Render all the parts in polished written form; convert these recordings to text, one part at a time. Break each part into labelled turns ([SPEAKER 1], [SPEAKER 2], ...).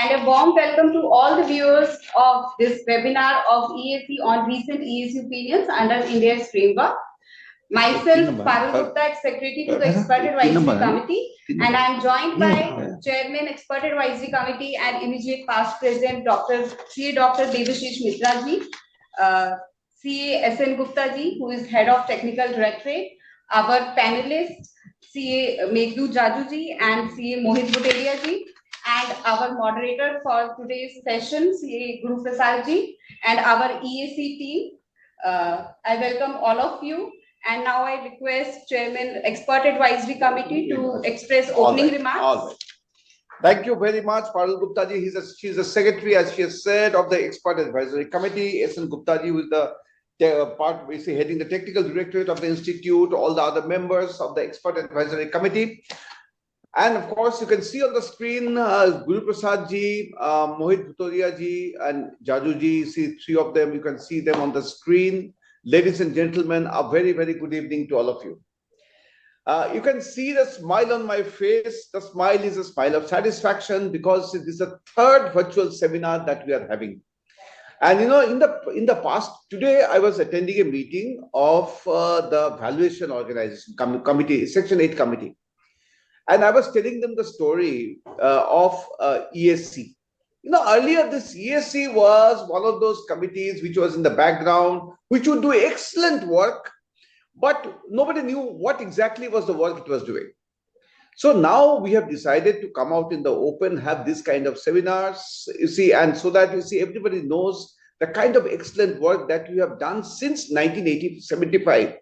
[SPEAKER 1] And a warm welcome to all the viewers of this webinar of EAC on recent EAC opinions under Ind AS framework. Myself, Parul Gupta, Secretary to the Expert Advisory Committee, and I am joined by Chairman, Expert Advisory Committee and immediate past President, Dr. Devashish Mitra ji, CA SN Gupta ji, who is Head of Technical Directorate, our panelists, CA Meghdu Jaju ji and CA Mohit Butelia ji, and our moderator for today's session, CA Guru Prasad ji, and our EAC team. I welcome all of you. And now I request Chairman, Expert Advisory Committee to express opening remarks.
[SPEAKER 2] All right. Thank you very much, Parul Gupta ji. She's the secretary, as she has said, of the Expert Advisory Committee. SN Gupta ji, who is the part, basically heading the technical directorate of the institute, all the other members of the Expert Advisory Committee. And of course, you can see on the screen Guru Prasad ji, Mohit Bhutoria ji, and Jaju ji. See three of them. You can see them on the screen. Ladies and gentlemen, a very, very good evening to all of you. You can see the smile on my face. The smile is a smile of satisfaction because it is the third virtual seminar that we are having. And you know, in the past, today I was attending a meeting of the valuation organization committee, Section 8 committee. And I was telling them the story of EAC. You know, earlier this EAC was one of those committees which was in the background, which would do excellent work, but nobody knew what exactly was the work it was doing. So now we have decided to come out in the open, have this kind of seminars, you see, and so that you see everybody knows the kind of excellent work that we have done since 1975.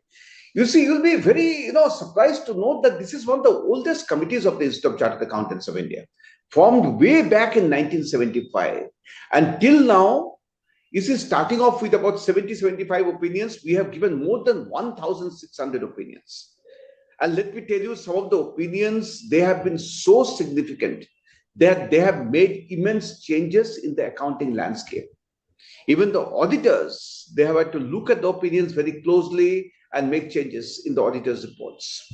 [SPEAKER 2] You see, you'll be very, surprised to note that this is one of the oldest committees of the Institute of Chartered Accountants of India. Formed way back in 1975. And till now, you see, starting off with about 70-75 opinions, we have given more than 1,600 opinions. And let me tell you, some of the opinions, they have been so significant that they have made immense changes in the accounting landscape. Even the auditors, they have had to look at the opinions very closely and make changes in the auditors' reports.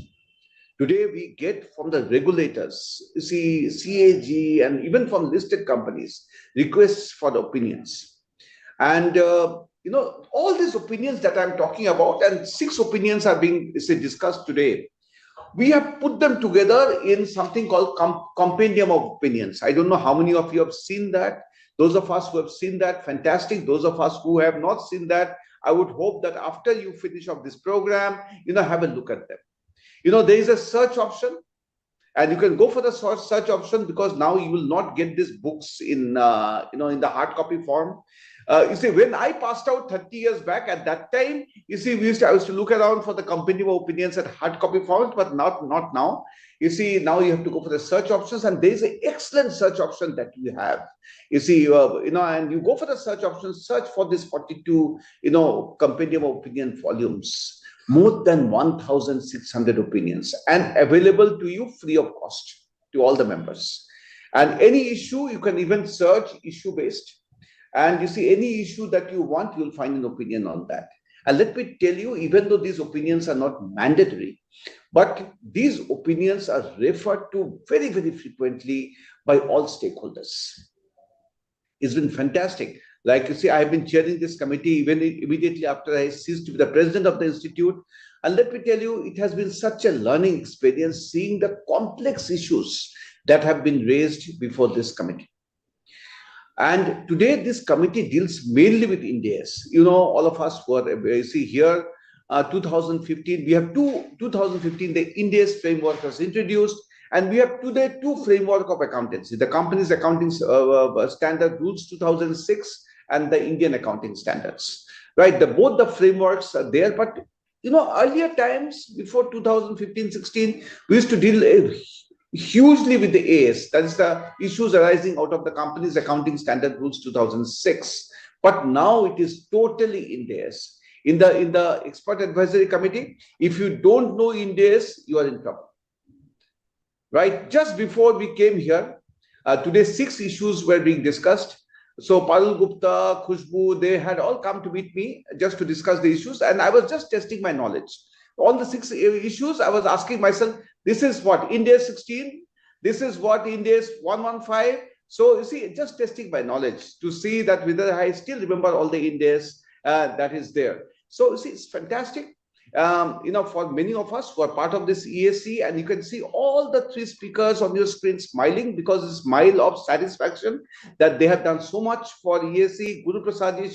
[SPEAKER 2] Today, we get from the regulators, you see, CAG, and even from listed companies, requests for the opinions. And, all these opinions that I'm talking about, and 6 opinions are being discussed today, we have put them together in something called Compendium of Opinions. I don't know how many of you have seen that. Those of us who have seen that, fantastic. Those of us who have not seen that, I would hope that after you finish off this program, have a look at them. There is a search option, and you can go for the search option because now you will not get these books in the hard copy form. You see, when I passed out 30 years back, at that time, you see, I used to look around for the Compendium of Opinions at hard copy forms, but not now. You see, now you have to go for the search options, and there is an excellent search option that you have. You see, and you go for the search option, search for this 42, Compendium of Opinion volumes. More than 1,600 opinions and available to you free of cost to all the members. And any issue, you can even search issue-based. And you see, any issue that you want, you'll find an opinion on that. And let me tell you, even though these opinions are not mandatory, but these opinions are referred to very, very frequently by all stakeholders. It's been fantastic. Like you see, I have been chairing this committee even immediately after I ceased to be the president of the institute. And let me tell you, it has been such a learning experience seeing the complex issues that have been raised before this committee. And today, this committee deals mainly with Ind AS. All of us who are, you see here, 2015, we have 2015, the Ind AS framework was introduced. And we have today 2 framework of accountancy, the Companies Accounting Standard Rules 2006 and the Indian Accounting Standards, right? Both the frameworks are there, but earlier times before 2015-16, we used to deal hugely with the AS, that is the issues arising out of the Companies Accounting Standard Rules 2006. But now it is totally Ind AS. In the Expert Advisory Committee, if you don't know Ind AS, you are in trouble. Right? Just before we came here, today 6 issues were being discussed. So Parul Gupta, Khushbu, they had all come to meet me just to discuss the issues, and I was just testing my knowledge. On the 6 issues, I was asking myself, this is what Ind AS 16, this is what Ind AS 115, So you see, just testing my knowledge to see that whether I still remember all the Ind AS that is there. So you see, it's fantastic. For many of us who are part of this EAC, and you can see all the three speakers on your screen smiling because it's a smile of satisfaction that they have done so much for EAC. Guru Prasad ji,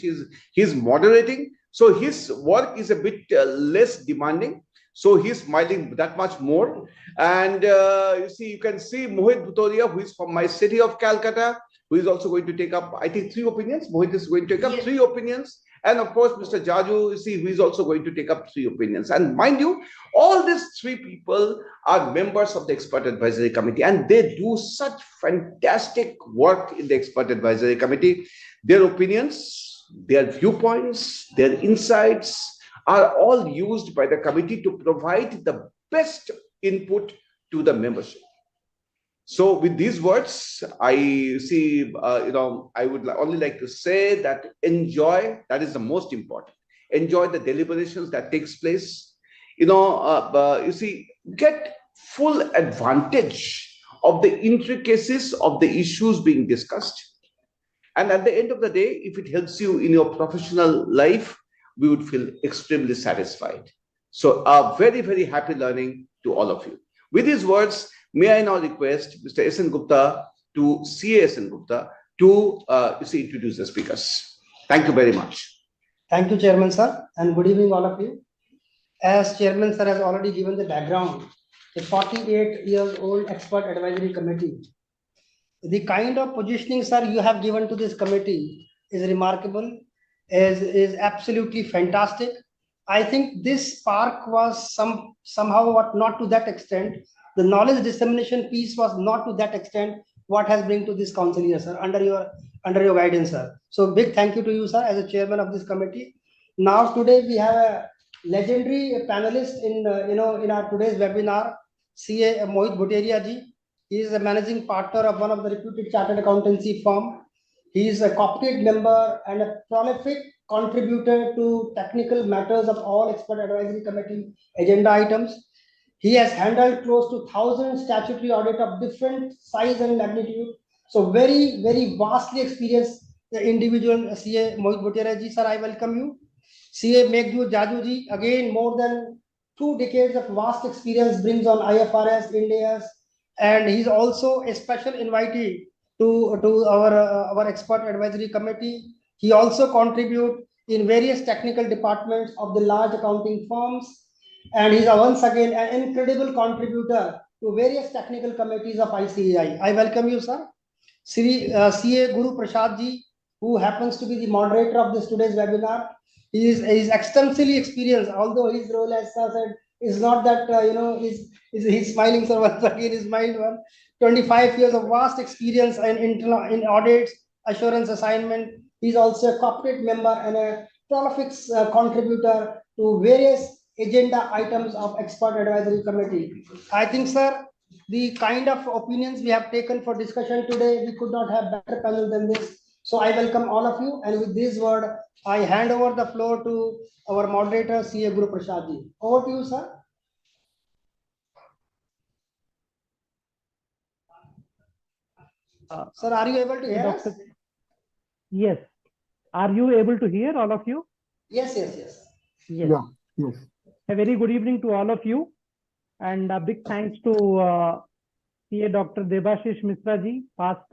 [SPEAKER 2] he's moderating, so his work is a bit less demanding. So he's smiling that much more. And you can see Mohit Bhutoria, who is from my city of Calcutta, who is also going to take up, I think, 3 opinions. Mohit is going to take up 3 opinions. And of course, Mr. Jaju, who is also going to take up 3 opinions. And mind you, all these 3 people are members of the Expert Advisory Committee, and they do such fantastic work in the Expert Advisory Committee. Their opinions, their viewpoints, their insights are all used by the committee to provide the best input to the membership. So with these words, I see, I would only like to say that enjoy, that is the most important. Enjoy the deliberations that takes place. Get full advantage of the intricacies of the issues being discussed. And at the end of the day, if it helps you in your professional life, we would feel extremely satisfied. So a very, very happy learning to all of you. With these words, may I now request Mr. S.N. Gupta to CA S.N. Gupta to introduce the speakers. Thank you very much.
[SPEAKER 3] Thank you, Chairman sir, and good evening all of you. As Chairman sir has already given the background, the 48-year-old Expert Advisory Committee, the kind of positioning, sir, you have given to this committee is remarkable, is absolutely fantastic. I think this spark was somehow not to that extent. The knowledge dissemination piece was not to that extent what has bring to this council here, sir, under your guidance, sir. So big thank you to you, sir, as a chairman of this committee. Now today we have a legendary panelist in our today's webinar, CA Mohit Bhutoria ji. He is a managing partner of one of the reputed chartered accountancy firm. He is a coopted member and a prolific contributor to technical matters of all Expert Advisory Committee agenda items. He has handled close to 1,000 statutory audit of different size and magnitude. So very, very vastly experienced individual, CA Mohit Bhutoria ji, sir, I welcome you. CA Meghju Jaju ji, again more than 2 decades of vast experience brings on IFRS, Ind AS, and he's also a special invitee to our Expert Advisory Committee. He also contribute in various technical departments of the large accounting firms, and he's once again an incredible contributor to various technical committees of ICAI. I welcome you, sir. CA Guru Prasad ji, who happens to be the moderator of this today's webinar. He is extensively experienced, although his role, as sir said, is not that he's smiling, sir. Once again, his smiled one. 25 years of vast experience in audits, assurance assignment. He's also a corporate member and a prolific contributor to various agenda items of Expert Advisory Committee. I think, sir, the kind of opinions we have taken for discussion today, we could not have better panel than this. So I welcome all of you, and with this word, I hand over the floor to our moderator, CA Guru Prasad ji. Over to you, sir. Sir, are you able to hear us?
[SPEAKER 4] Yes. Are you able to hear, all of you?
[SPEAKER 3] Yes.
[SPEAKER 4] Yes.
[SPEAKER 5] Yeah, yes.
[SPEAKER 4] A very good evening to all of you, and a big thanks to CA Dr. Debashish Mishra ji, past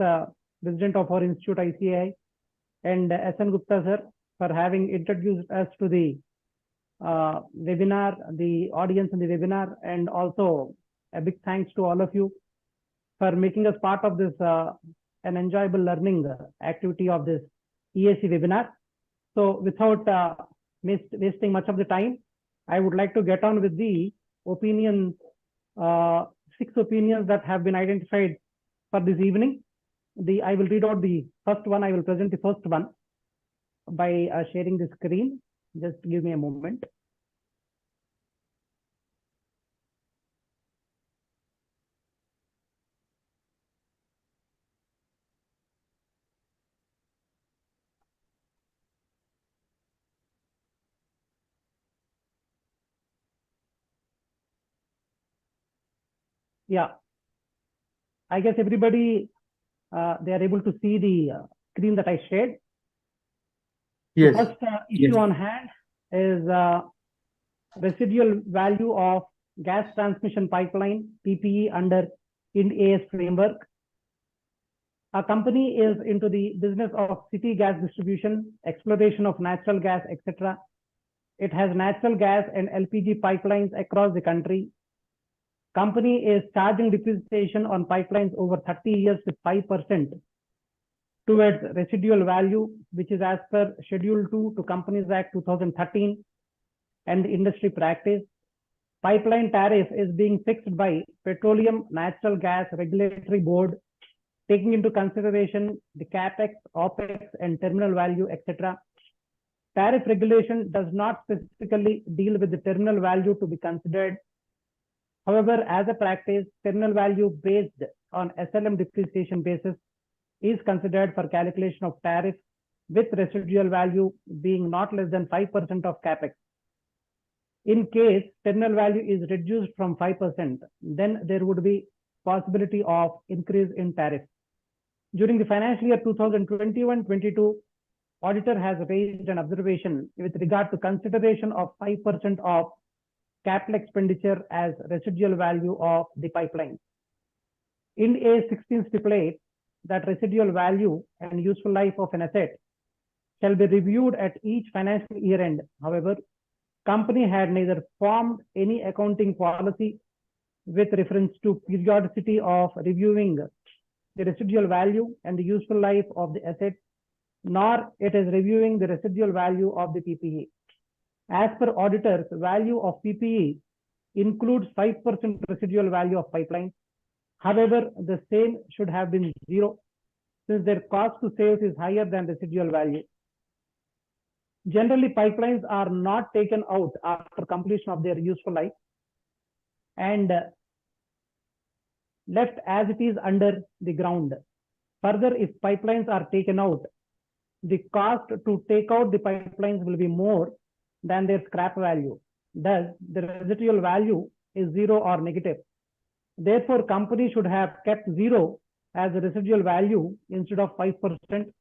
[SPEAKER 4] president of our institute ICAI, and S.N. Gupta sir for having introduced us to the webinar, the audience in the webinar, and also a big thanks to all of you for making us part of this an enjoyable learning activity of this EAC webinar. So without wasting much of the time, I would like to get on with the opinion, 6 opinions that have been identified for this evening. I will read out the first one. I will present the first one by sharing the screen. Just give me a moment. Yeah, I guess everybody they are able to see the screen that I shared.
[SPEAKER 3] Yes.
[SPEAKER 4] The first issue on hand is residual value of gas transmission pipeline, PPE, under Ind AS framework. A company is into the business of city gas distribution, exploration of natural gas, etc. It has natural gas and LPG pipelines across the country. Company is charging depreciation on pipelines over 30 years with 5% towards residual value, which is as per Schedule 2 to Companies Act 2013 and the industry practice. Pipeline tariff is being fixed by Petroleum Natural Gas Regulatory Board, taking into consideration the capex, opex, and terminal value, etc. Tariff regulation does not specifically deal with the terminal value to be considered. However, as a practice, terminal value based on SLM depreciation basis is considered for calculation of tariff, with residual value being not less than 5% of capex. In case terminal value is reduced from 5%, then there would be possibility of increase in tariff. During the financial year 2021-22, auditor has raised an observation with regard to consideration of 5% of capital expenditure as residual value of the pipeline. Ind AS 16 stipulates that residual value and useful life of an asset shall be reviewed at each financial year end. However, company had neither formed any accounting policy with reference to periodicity of reviewing the residual value and the useful life of the asset, nor it is reviewing the residual value of the PPE. As per auditors, value of PPE includes 5% residual value of pipelines. However, the same should have been zero, since their cost to sales is higher than residual value. Generally, pipelines are not taken out after completion of their useful life and left as it is under the ground. Further, if pipelines are taken out, the cost to take out the pipelines will be more than their scrap value. Thus, the residual value is zero or negative. Therefore, company should have kept zero as a residual value instead of 5%.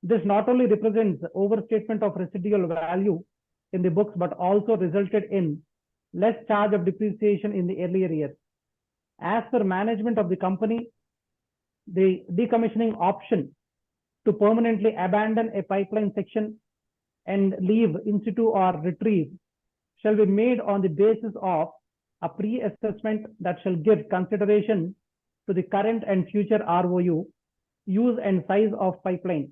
[SPEAKER 4] This not only represents overstatement of residual value in the books, but also resulted in less charge of depreciation in the earlier years. As per management of the company, the decommissioning option to permanently abandon a pipeline section and leave in situ or retrieve shall be made on the basis of a pre-assessment that shall give consideration to the current and future ROU, use and size of pipeline.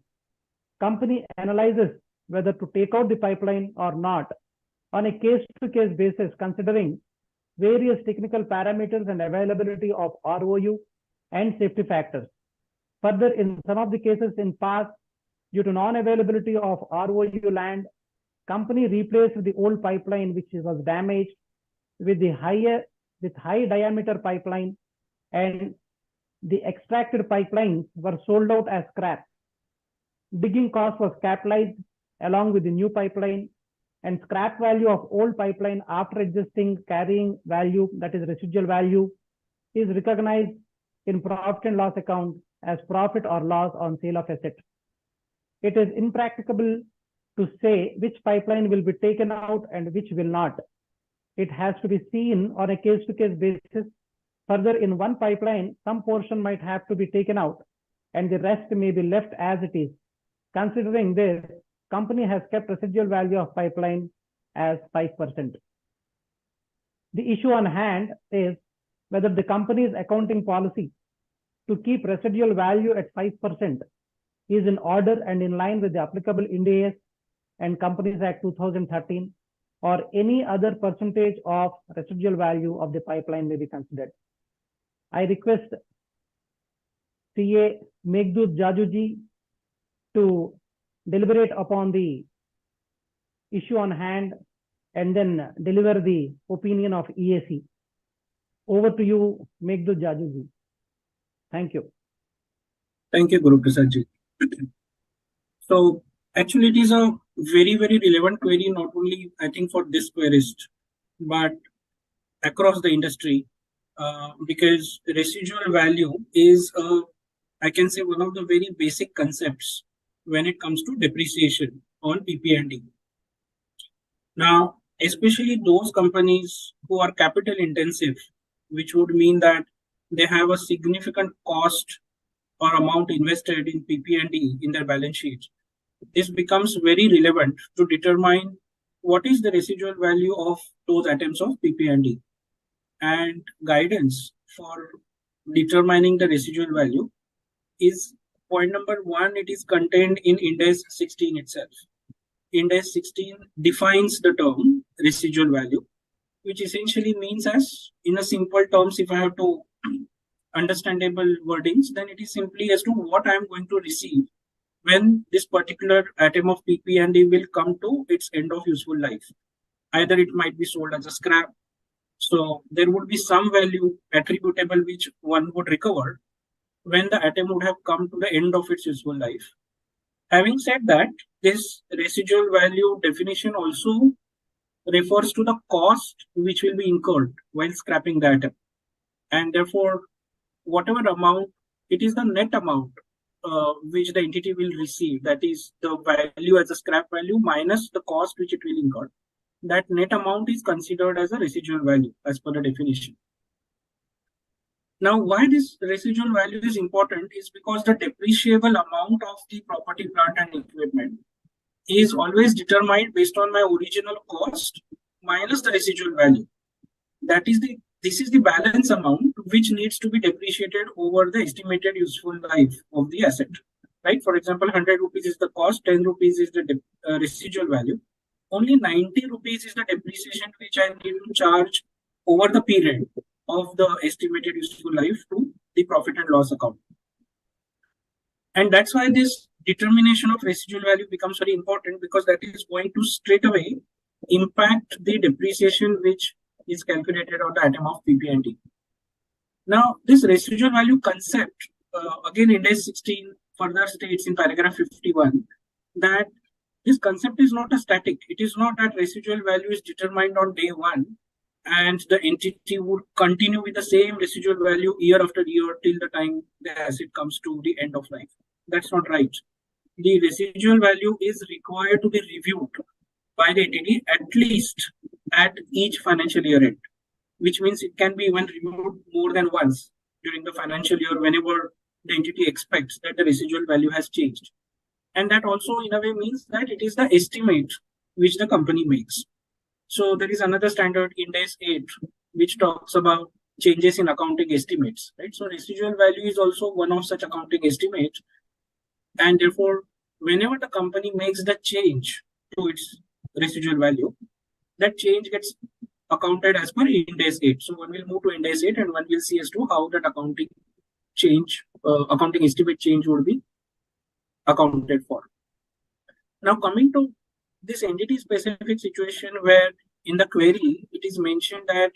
[SPEAKER 4] Company analyzes whether to take out the pipeline or not on a case-to-case basis, considering various technical parameters and availability of ROU and safety factors. Further, in some of the cases in past, due to non-availability of ROU land, company replaced the old pipeline which was damaged with high diameter pipeline, and the extracted pipelines were sold out as scrap. Digging cost was capitalized along with the new pipeline, and scrap value of old pipeline after adjusting carrying value, that is residual value, is recognized in profit and loss account as profit or loss on sale of asset. It is impracticable to say which pipeline will be taken out and which will not. It has to be seen on a case-to-case basis. Further, in one pipeline, some portion might have to be taken out and the rest may be left as it is. Considering this, company has kept residual value of pipeline as 5%. The issue on hand is whether the company's accounting policy to keep residual value at 5% is in order and in line with the applicable Ind AS and Companies Act 2013, or any other percentage of residual value of the pipeline may be considered. I request CA Meghdud Jajuji to deliberate upon the issue on hand and then deliver the opinion of EAC. Over to you, Meghdud Jajuji. Thank you.
[SPEAKER 5] Thank you, Guru Prasad ji. So actually it is a very, very relevant query, not only I think for this querist, but across the industry, because residual value is a I can say one of the very basic concepts when it comes to depreciation on PP&E. Now, especially those companies who are capital intensive, which would mean that they have a significant cost or amount invested in PP&E in their balance sheet, this becomes very relevant to determine what is the residual value of those items of PP&E. And guidance for determining the residual value is point number 1, it is contained in Ind AS 16 itself. Ind AS 16 defines the term residual value, which essentially means, as in a simple terms, if I have to understandable wordings, then it is simply as to what I am going to receive when this particular item of PP&E will come to its end of useful life. Either it might be sold as a scrap, so there would be some value attributable which one would recover when the item would have come to the end of its useful life. Having said that, this residual value definition also refers to the cost which will be incurred while scrapping the item. And therefore, whatever amount, it is the net amount which the entity will receive, that is the value as a scrap value minus the cost which it will incur. That net amount is considered as a residual value as per the definition. Now, why this residual value is important is because the depreciable amount of the property, plant and equipment is always determined based on my original cost minus the residual value. This is the balance amount which needs to be depreciated over the estimated useful life of the asset. Right? For example, 100 rupees is the cost, 10 rupees is the residual value. Only 90 rupees is the depreciation which I need to charge over the period of the estimated useful life to the profit and loss account. And that's why this determination of residual value becomes very important, because that is going to straight away impact the depreciation which is calculated on the item of PP&E. Now, this residual value concept, again, Ind AS 16 further states in paragraph 51 that this concept is not a static. It is not that residual value is determined on day one and the entity would continue with the same residual value year after year till the time the asset comes to the end of life. That's not right. The residual value is required to be reviewed by the entity at least at each financial year end, which means it can be even reviewed more than once during the financial year whenever the entity expects that the residual value has changed. And that also in a way means that it is the estimate which the company makes. So there is another standard, Ind AS 8, which talks about changes in accounting estimates, right? So residual value is also one of such accounting estimates. And therefore, whenever the company makes the change to its residual value, that change gets accounted as per Ind AS 8. So one will move to Ind AS 8 and one will see as to how that accounting change, accounting estimate change would be accounted for. Now coming to this entity specific situation where in the query it is mentioned that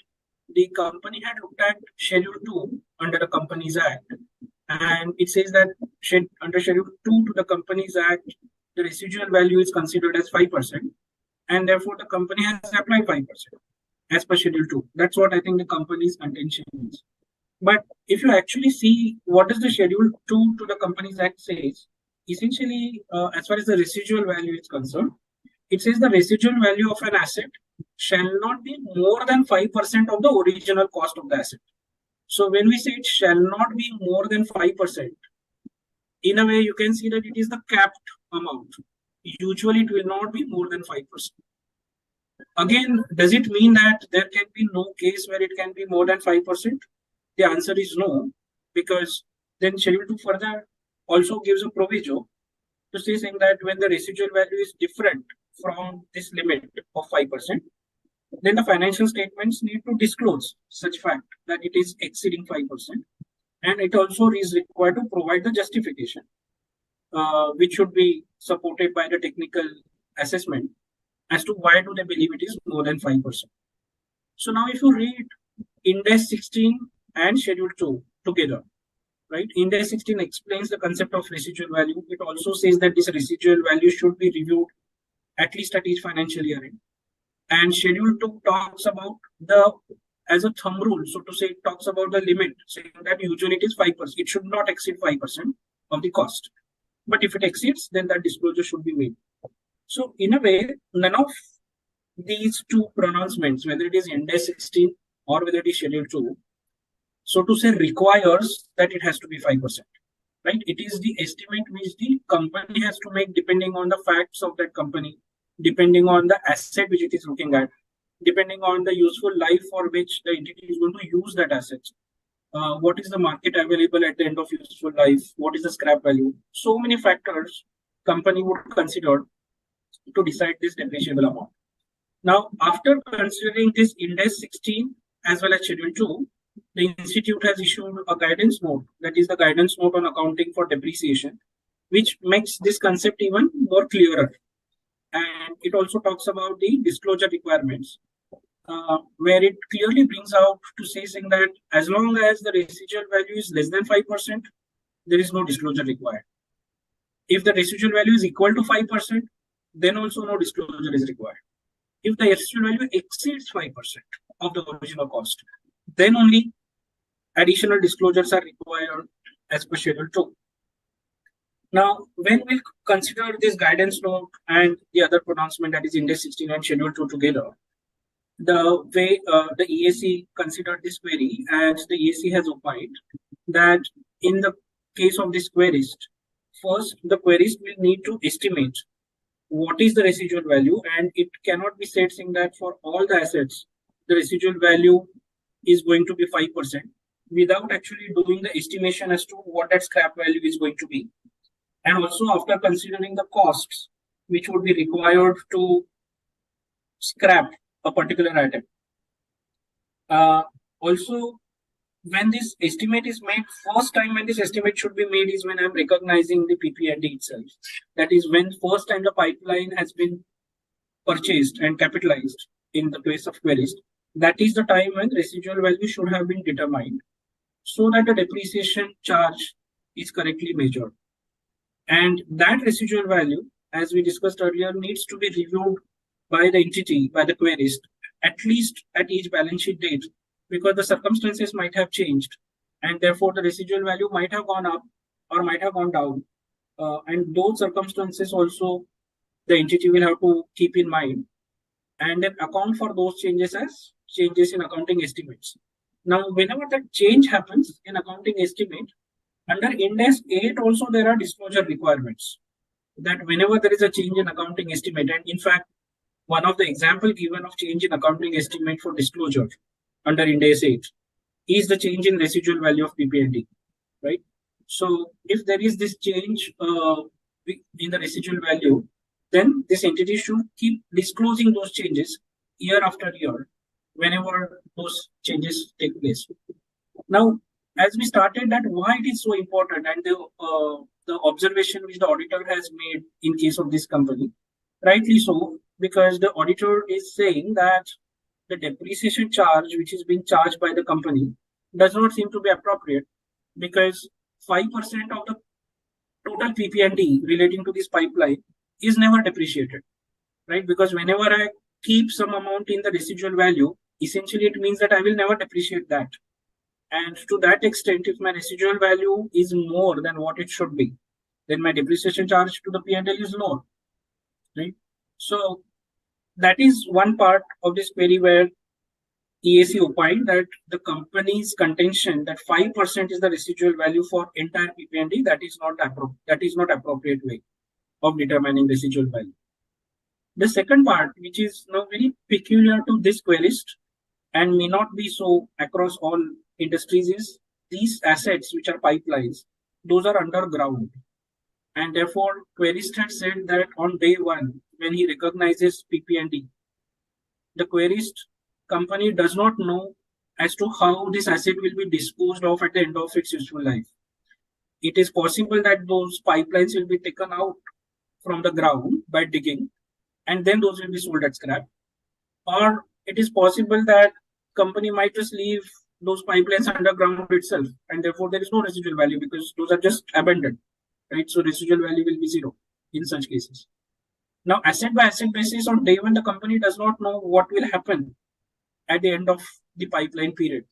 [SPEAKER 5] the company had looked at Schedule 2 under the Companies Act, and it says that under Schedule 2 to the Companies Act, the residual value is considered as 5%, and therefore the company has applied 5% as per Schedule 2. That's what I think the company's contention is. But if you actually see what does the Schedule 2 to the Companies Act says, essentially, as far as the residual value is concerned, it says the residual value of an asset shall not be more than 5% of the original cost of the asset. So when we say it shall not be more than 5%, in a way you can see that it is the capped amount. Usually it will not be more than 5%. Again, does it mean that there can be no case where it can be more than 5%? The answer is no, because then Schedule 2 further also gives a proviso to say saying that when the residual value is different from this limit of 5%, then the financial statements need to disclose such fact that it is exceeding 5%. And it also is required to provide the justification, which should be supported by the technical assessment as to why do they believe it is more than 5%. So now if you read Ind AS 16 and Schedule 2 together, right? Ind AS 16 explains the concept of residual value. It also says that this residual value should be reviewed at least at each financial year end. And Schedule 2 talks about the as a thumb rule, so to say, it talks about the limit, saying that usually it is 5%. It should not exceed 5% of the cost. But if it exceeds, then that disclosure should be made. So in a way, none of these two pronouncements, whether it is Ind AS 16 or whether it is Schedule 2, so to say, requires that it has to be 5%. Right? It is the estimate which the company has to make depending on the facts of that company, depending on the asset which it is looking at, depending on the useful life for which the entity is going to use that asset. What is the market available at the end of useful life? What is the scrap value? So many factors company would consider to decide this depreciable amount. Now, after considering this Ind AS 16 as well as Schedule 2, the institute has issued a guidance note, that is the guidance note on accounting for depreciation, which makes this concept even more clearer. And it also talks about the disclosure requirements, where it clearly brings out to say saying that as long as the residual value is less than 5%, there is no disclosure required. If the residual value is equal to 5%, then also no disclosure is required. If the residual value exceeds 5% of the original cost, then only additional disclosures are required as per Schedule 2. Now, when we consider this guidance note and the other pronouncement, that is Ind AS 16 and Schedule 2 together, the way the EAC considered this query, as the EAC has opined that in the case of this querist, first the querist will need to estimate what is the residual value, and it cannot be said saying that for all the assets, the residual value is going to be 5% without actually doing the estimation as to what that scrap value is going to be. And also after considering the costs which would be required to scrap a particular item. Also, when this estimate is made, first time when this estimate should be made is when I'm recognizing the PP&D itself. That is when first time the pipeline has been purchased and capitalized in the place of querist. That is the time when residual value should have been determined so that the depreciation charge is correctly measured. And that residual value, as we discussed earlier, needs to be reviewed by the entity, by the querist, at least at each balance sheet date, because the circumstances might have changed, and therefore the residual value might have gone up or might have gone down. And those circumstances also the entity will have to keep in mind and then account for those changes as changes in accounting estimates. Now, whenever that change happens in accounting estimate, under Ind AS 8 also there are disclosure requirements that whenever there is a change in accounting estimate, and in fact, one of the example given of change in accounting estimate for disclosure under Ind AS 8 is the change in residual value of PP&D, right? So if there is this change in the residual value, then this entity should keep disclosing those changes year after year whenever those changes take place. Now, as we started that why it is so important, and the observation which the auditor has made in case of this company, rightly so, because the auditor is saying that the depreciation charge which is being charged by the company does not seem to be appropriate, because 5% of the total PP&D relating to this pipeline is never depreciated, right? Because whenever I keep some amount in the residual value, essentially it means that I will never depreciate that. And to that extent, if my residual value is more than what it should be, then my depreciation charge to the P&L is lower, right? So that is one part of this query where EAC opined that the company's contention that 5% is the residual value for entire PP&D, that is not appropriate way of determining residual value. The second part, which is now very peculiar to this querist and may not be so across all industries, is these assets which are pipelines, those are underground. And therefore, querist had said that on day one, when he recognizes PP&D, the querist company does not know as to how this asset will be disposed of at the end of its useful life. It is possible that those pipelines will be taken out from the ground by digging, and then those will be sold at scrap. Or it is possible that company might just leave those pipelines underground itself, and therefore there is no residual value because those are just abandoned, right? So residual value will be zero in such cases. Now, asset by asset basis, on day one, the company does not know what will happen at the end of the pipeline period,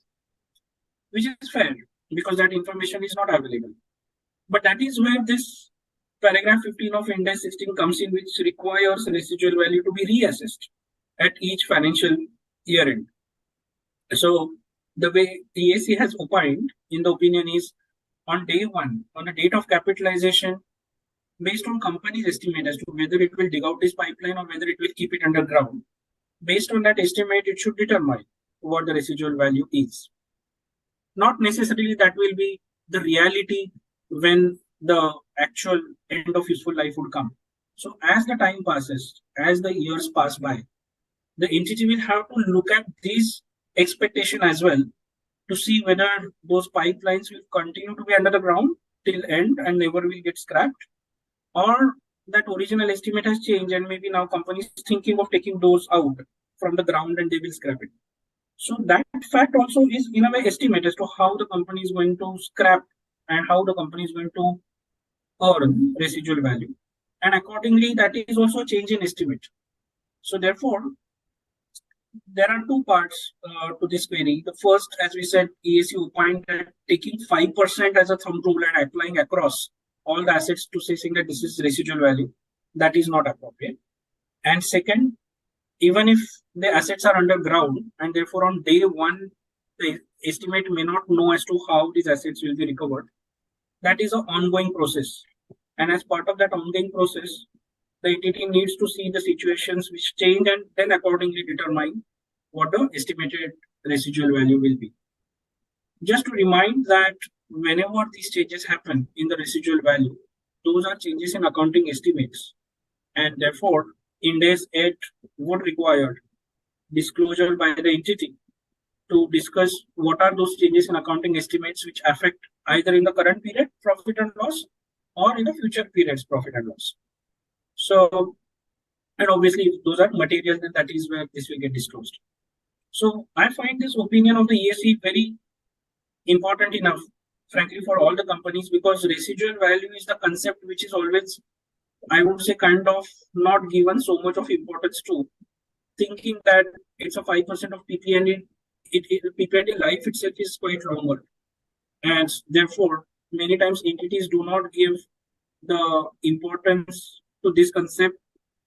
[SPEAKER 5] which is fair because that information is not available. But that is where this paragraph 15 of Ind AS 16 comes in, which requires residual value to be reassessed at each financial year end. So the way EAC has opined in the opinion is, on day one, on the date of capitalization, based on company's estimate as to whether it will dig out this pipeline or whether it will keep it underground, based on that estimate, it should determine what the residual value is. Not necessarily that will be the reality when the actual end of useful life would come. So as the time passes, as the years pass by, the entity will have to look at this expectation as well to see whether those pipelines will continue to be under the ground till end and never will get scrapped, or that original estimate has changed and maybe now companies thinking of taking those out from the ground and they will scrap it. So that fact also is in a way estimate as to how the company is going to scrap and how the company is going to earn residual value. And accordingly, that is also a change in estimate. So therefore, there are two parts to this query. The first, as we said, EAC opined that taking 5% as a thumb rule and applying across all the assets to saying that this is residual value, that is not appropriate. And second, even if the assets are underground and therefore on day one, the estimate may not know as to how these assets will be recovered, that is an ongoing process. And as part of that ongoing process, the entity needs to see the situations which change and then accordingly determine what the estimated residual value will be. Just to remind that whenever these changes happen in the residual value, those are changes in accounting estimates. And therefore, Ind AS 8 would require disclosure by the entity to discuss what are those changes in accounting estimates which affect either in the current period profit and loss or in the future periods profit and loss. So, and obviously if those are material, then that is where this will get disclosed. So I find this opinion of the EAC very important enough, frankly, for all the companies, because residual value is the concept which is always, I would say, kind of not given so much of importance to, thinking that it's a 5% of PPND. PPND life itself is quite longer. And therefore, many times entities do not give the importance to this concept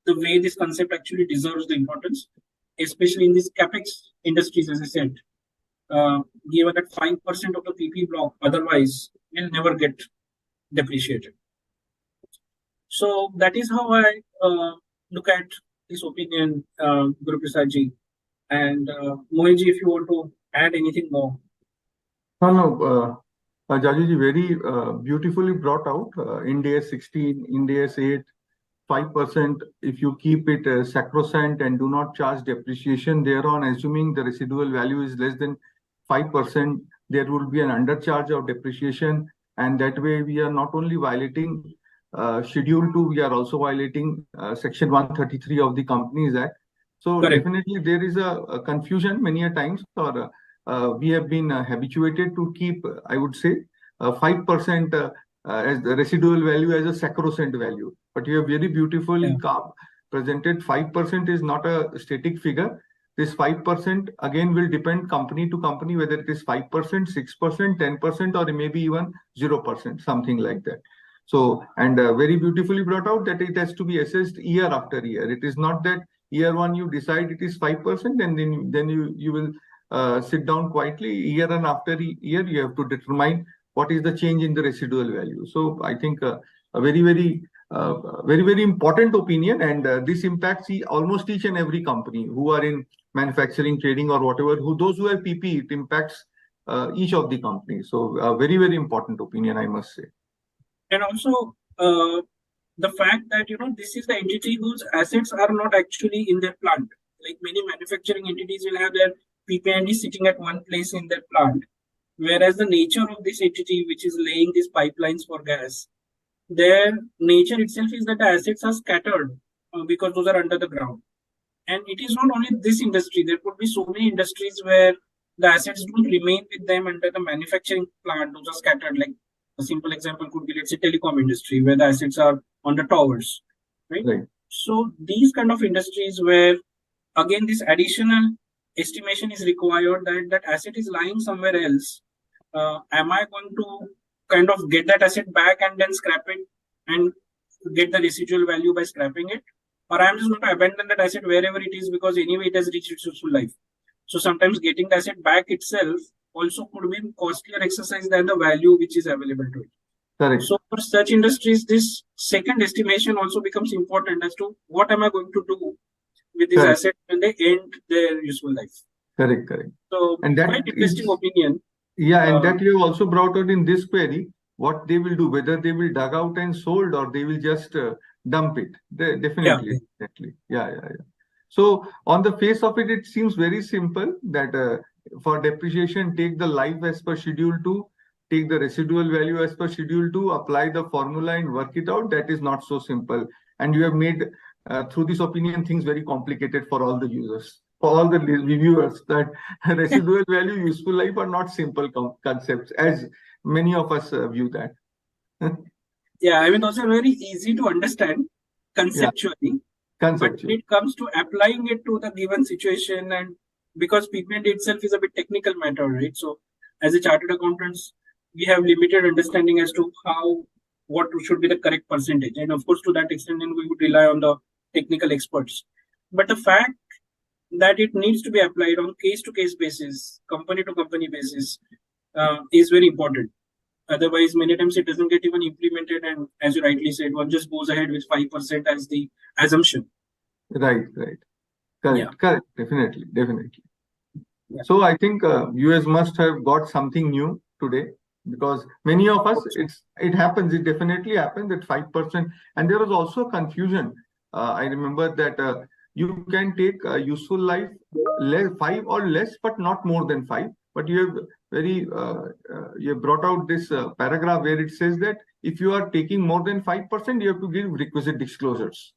[SPEAKER 5] the way this concept actually deserves the importance, especially in these capex industries, as I said, given that 5% of the PP block otherwise will never get depreciated. So that is how I look at this opinion, Guru Prasad ji. And Mohit ji, if you want to add anything more.
[SPEAKER 6] No, Jaju ji, very beautifully brought out. Ind AS 16, Ind AS 8, 5%, if you keep it sacrosanct and do not charge depreciation thereon, assuming the residual value is less than 5%, there will be an undercharge of depreciation. And that way we are not only violating Schedule 2, we are also violating Section 133 of the Companies Act. So
[SPEAKER 5] Correct.
[SPEAKER 6] Definitely there is a confusion many a times, or we have been habituated to keep, I would say, 5% as the residual value as a sacrosanct value. But you have very beautifully presented 5% is not a static figure. This 5% again will depend company to company, whether it is 5%, 6%, 10%, or maybe even 0%, something like that. So, and very beautifully brought out that it has to be assessed year after year. It is not that year one you decide it is 5% and then you will sit down quietly. Year and after year you have to determine what is the change in the residual value. So I think a very, very important opinion, and this impacts almost each and every company who are in manufacturing, trading, or whatever. Those who have PP, it impacts each of the companies. So a very, very important opinion, I must say.
[SPEAKER 5] And also the fact that, this is the entity whose assets are not actually in their plant. Like many manufacturing entities will have their PP&E sitting at one place in their plant, whereas the nature of this entity, which is laying these pipelines for gas, their nature itself is that the assets are scattered because those are under the ground. And it is not only this industry. There could be so many industries where the assets don't remain with them under the manufacturing plant. Those are scattered. Like a simple example could be, let's say, telecom industry, where the assets are on the towers, right? So these kind of industries where, again, this additional estimation is required that that asset is lying somewhere else, am I going to kind of get that asset back and then scrap it and get the residual value by scrapping it? Or I'm just going to abandon that asset wherever it is because anyway it has reached its useful life. So sometimes getting the asset back itself also could be a costlier exercise than the value which is available to it.
[SPEAKER 6] Correct.
[SPEAKER 5] So for such industries, this second estimation also becomes important as to what am I going to do with this
[SPEAKER 6] Correct.
[SPEAKER 5] asset when they end their useful life.
[SPEAKER 6] Correct, correct.
[SPEAKER 5] So
[SPEAKER 6] And that
[SPEAKER 5] quite interesting opinion.
[SPEAKER 6] Yeah, and that you have also brought out in this query, what they will do, whether they will dug out and sold or they will just dump it. Definitely. Yeah. So on the face of it, it seems very simple that for depreciation, take the life as per schedule 2, take the residual value as per schedule 2, apply the formula and work it out. That is not so simple. And you have made through this opinion things very complicated for all the users, for all the reviewers, that residual value, useful life are not simple concepts as many of us view that.
[SPEAKER 5] Yeah, I mean, those are very easy to understand conceptually. But when it comes to applying it to the given situation, and because PPND itself is a bit technical matter, right? So as a chartered accountants, we have limited understanding as to what should be the correct percentage. And of course, to that extent, then we would rely on the technical experts. But the fact that it needs to be applied on case-to-case basis, company-to-company basis, is very important. Otherwise, many times it doesn't get even implemented, and as you rightly said, one just goes ahead with 5% as the assumption.
[SPEAKER 6] Right. Correct. Definitely. Yeah. So I think US must have got something new today, because many of us, it happens. It definitely happens that 5%, and there was also confusion. I remember that you can take a useful life 5 or less, but not more than 5. But you have you have brought out this paragraph where it says that if you are taking more than 5%, you have to give requisite disclosures.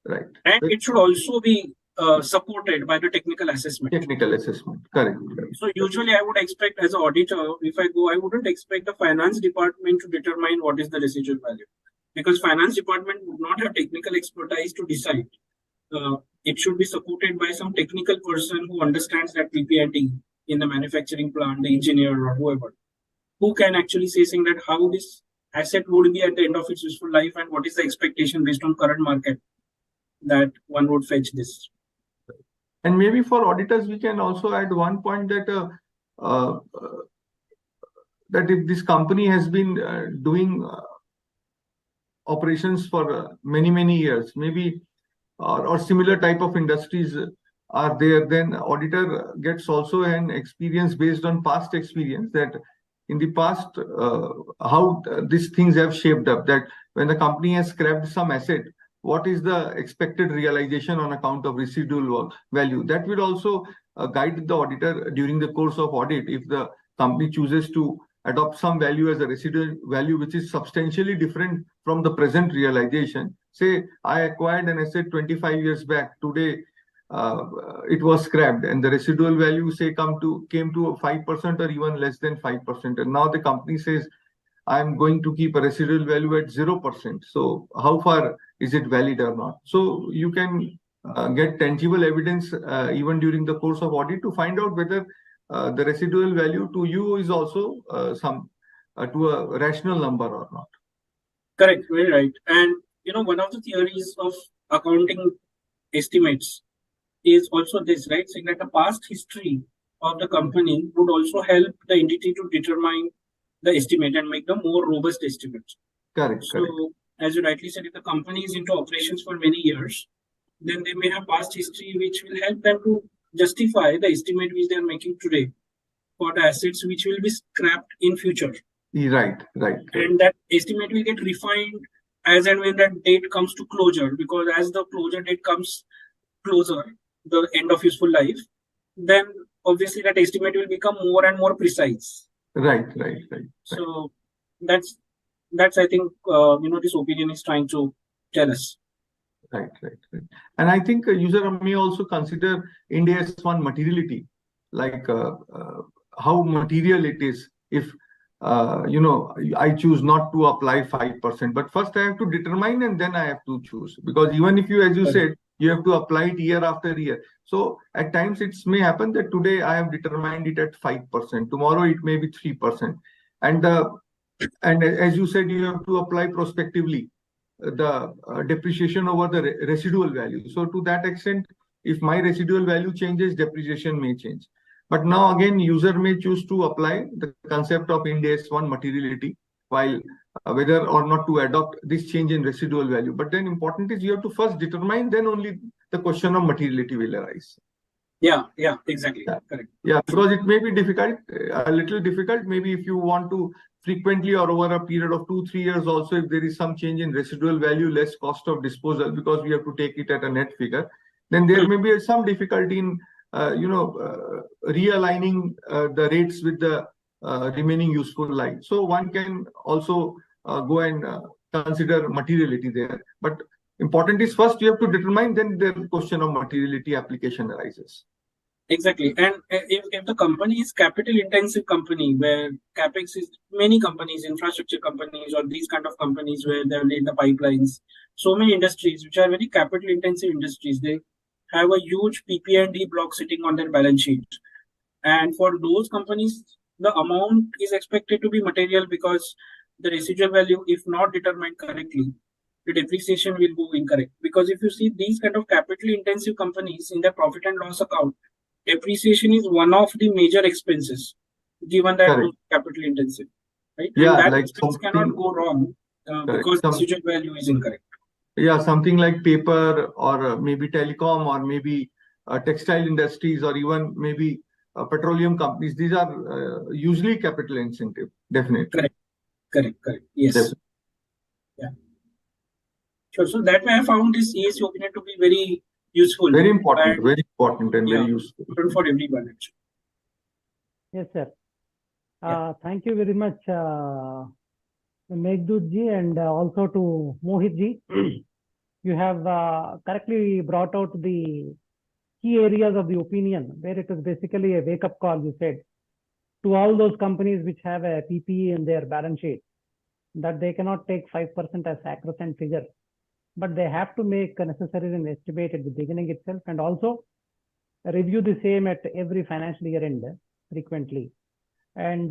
[SPEAKER 6] Right.
[SPEAKER 5] And it should also be supported by the technical assessment.
[SPEAKER 6] Correct.
[SPEAKER 5] So usually I would expect as an auditor, if I go, I wouldn't expect the finance department to determine what is the residual value, because finance department would not have technical expertise to decide. It should be supported by some technical person who understands that PPND in the manufacturing plant, the engineer or whoever, who can actually say saying that how this asset would be at the end of its useful life and what is the expectation based on current market that one would fetch this.
[SPEAKER 6] And maybe for auditors, we can also add one point that that if this company has been doing operations for many years, maybe or similar type of industries are there, then auditor gets also an experience based on past experience, that in the past how these things have shaped up, that when the company has scrapped some asset, what is the expected realization on account of residual value. That will also guide the auditor during the course of audit if the company chooses to adopt some value as a residual value which is substantially different from the present realization. Say I acquired an asset 25 years back, today it was scrapped, and the residual value say came to 5% or even less than 5%, and now the company says I'm going to keep a residual value at 0%. So how far is it valid or not? So you can get tangible evidence even during the course of audit to find out whether the residual value to you is also to a rational number or not.
[SPEAKER 5] Correct, very right. And one of the theories of accounting estimates is also this, right? Saying that the past history of the company would also help the entity to determine the estimate and make the more robust estimates.
[SPEAKER 6] Correct.
[SPEAKER 5] So, as you rightly said, if the company is into operations for many years, then they may have past history which will help them to justify the estimate which they are making today for the assets which will be scrapped in future.
[SPEAKER 6] Right.
[SPEAKER 5] And that estimate will get refined as and when that date comes to closure, because as the closure date comes closer, the end of useful life, then obviously that estimate will become more and more precise.
[SPEAKER 6] Right.
[SPEAKER 5] So that's I think this opinion is trying to tell us.
[SPEAKER 6] Right. And I think a user may also consider Ind AS 1 materiality, like how material it is if I choose not to apply 5%, but first I have to determine and then I have to choose, because even if you, as you said, you have to apply it year after year. So at times it may happen that today I have determined it at 5%, tomorrow it may be 3%. And as you said, you have to apply prospectively the depreciation over the residual value. So to that extent, if my residual value changes, depreciation may change. But now again, user may choose to apply the concept of Ind AS 1 materiality, while whether or not to adopt this change in residual value. But then important is you have to first determine, then only the question of materiality will arise.
[SPEAKER 5] Yeah, exactly.
[SPEAKER 6] Yeah.
[SPEAKER 5] Correct.
[SPEAKER 6] Yeah, because it may be difficult, a little difficult. Maybe if you want to frequently or over a period of 2-3 years also, if there is some change in residual value, less cost of disposal, because we have to take it at a net figure, then there may be some difficulty in realigning the rates with the remaining useful life. So one can also go and consider materiality there. But important is first you have to determine, then the question of materiality application arises.
[SPEAKER 5] Exactly. And if the company is capital intensive company where capex is many companies, infrastructure companies, or these kind of companies where they're in the pipelines, so many industries which are very capital intensive industries, they have a huge PP&D block sitting on their balance sheet. And for those companies, the amount is expected to be material because the residual value, if not determined correctly, the depreciation will go incorrect. Because if you see these kind of capital intensive companies in their profit and loss account, depreciation is one of the major expenses, given that those capital intensive, right?
[SPEAKER 6] Yeah,
[SPEAKER 5] and that
[SPEAKER 6] like
[SPEAKER 5] expense cannot go wrong because residual value is incorrect.
[SPEAKER 6] Yeah, something like paper or maybe telecom or maybe textile industries or even maybe petroleum companies. These are usually capital intensive, definitely.
[SPEAKER 5] Correct. Yes.
[SPEAKER 6] Definitely.
[SPEAKER 5] Yeah. Sure. So that way I found this EAC opinion to be very useful.
[SPEAKER 6] Very important and very useful.
[SPEAKER 5] For everyone, actually.
[SPEAKER 4] Yes, sir. Thank you very much, Meghdut ji, and also to Mohit ji. You have correctly brought out the key areas of the opinion, where it is basically a wake-up call, you said, to all those companies which have a PPE in their balance sheet, that they cannot take 5% as sacrosanct figure, but they have to make a necessary estimate at the beginning itself, and also review the same at every financial year end frequently. And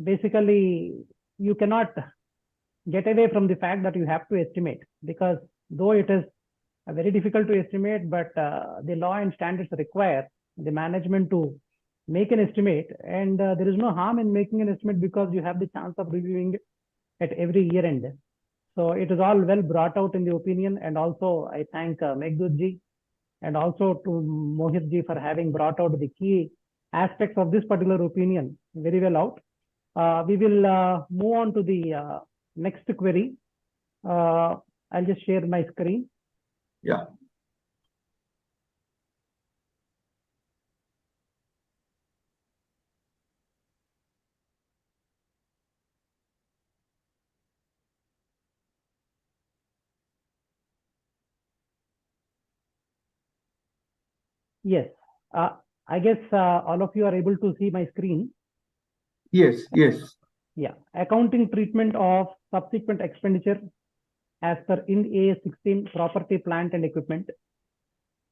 [SPEAKER 4] basically, you cannot get away from the fact that you have to estimate, because though it is very difficult to estimate, but the law and standards require the management to make an estimate, and there is no harm in making an estimate because you have the chance of reviewing it at every year end. So it is all well brought out in the opinion, and also I thank Meghdut ji and also to Mohit ji for having brought out the key aspects of this particular opinion very well out. We will move on to the next query. I'll just share my screen.
[SPEAKER 6] Yeah.
[SPEAKER 4] Yes. I guess all of you are able to see my screen.
[SPEAKER 6] Yes.
[SPEAKER 4] Yeah. Accounting treatment of subsequent expenditure as per Ind AS 16 property, plant and equipment.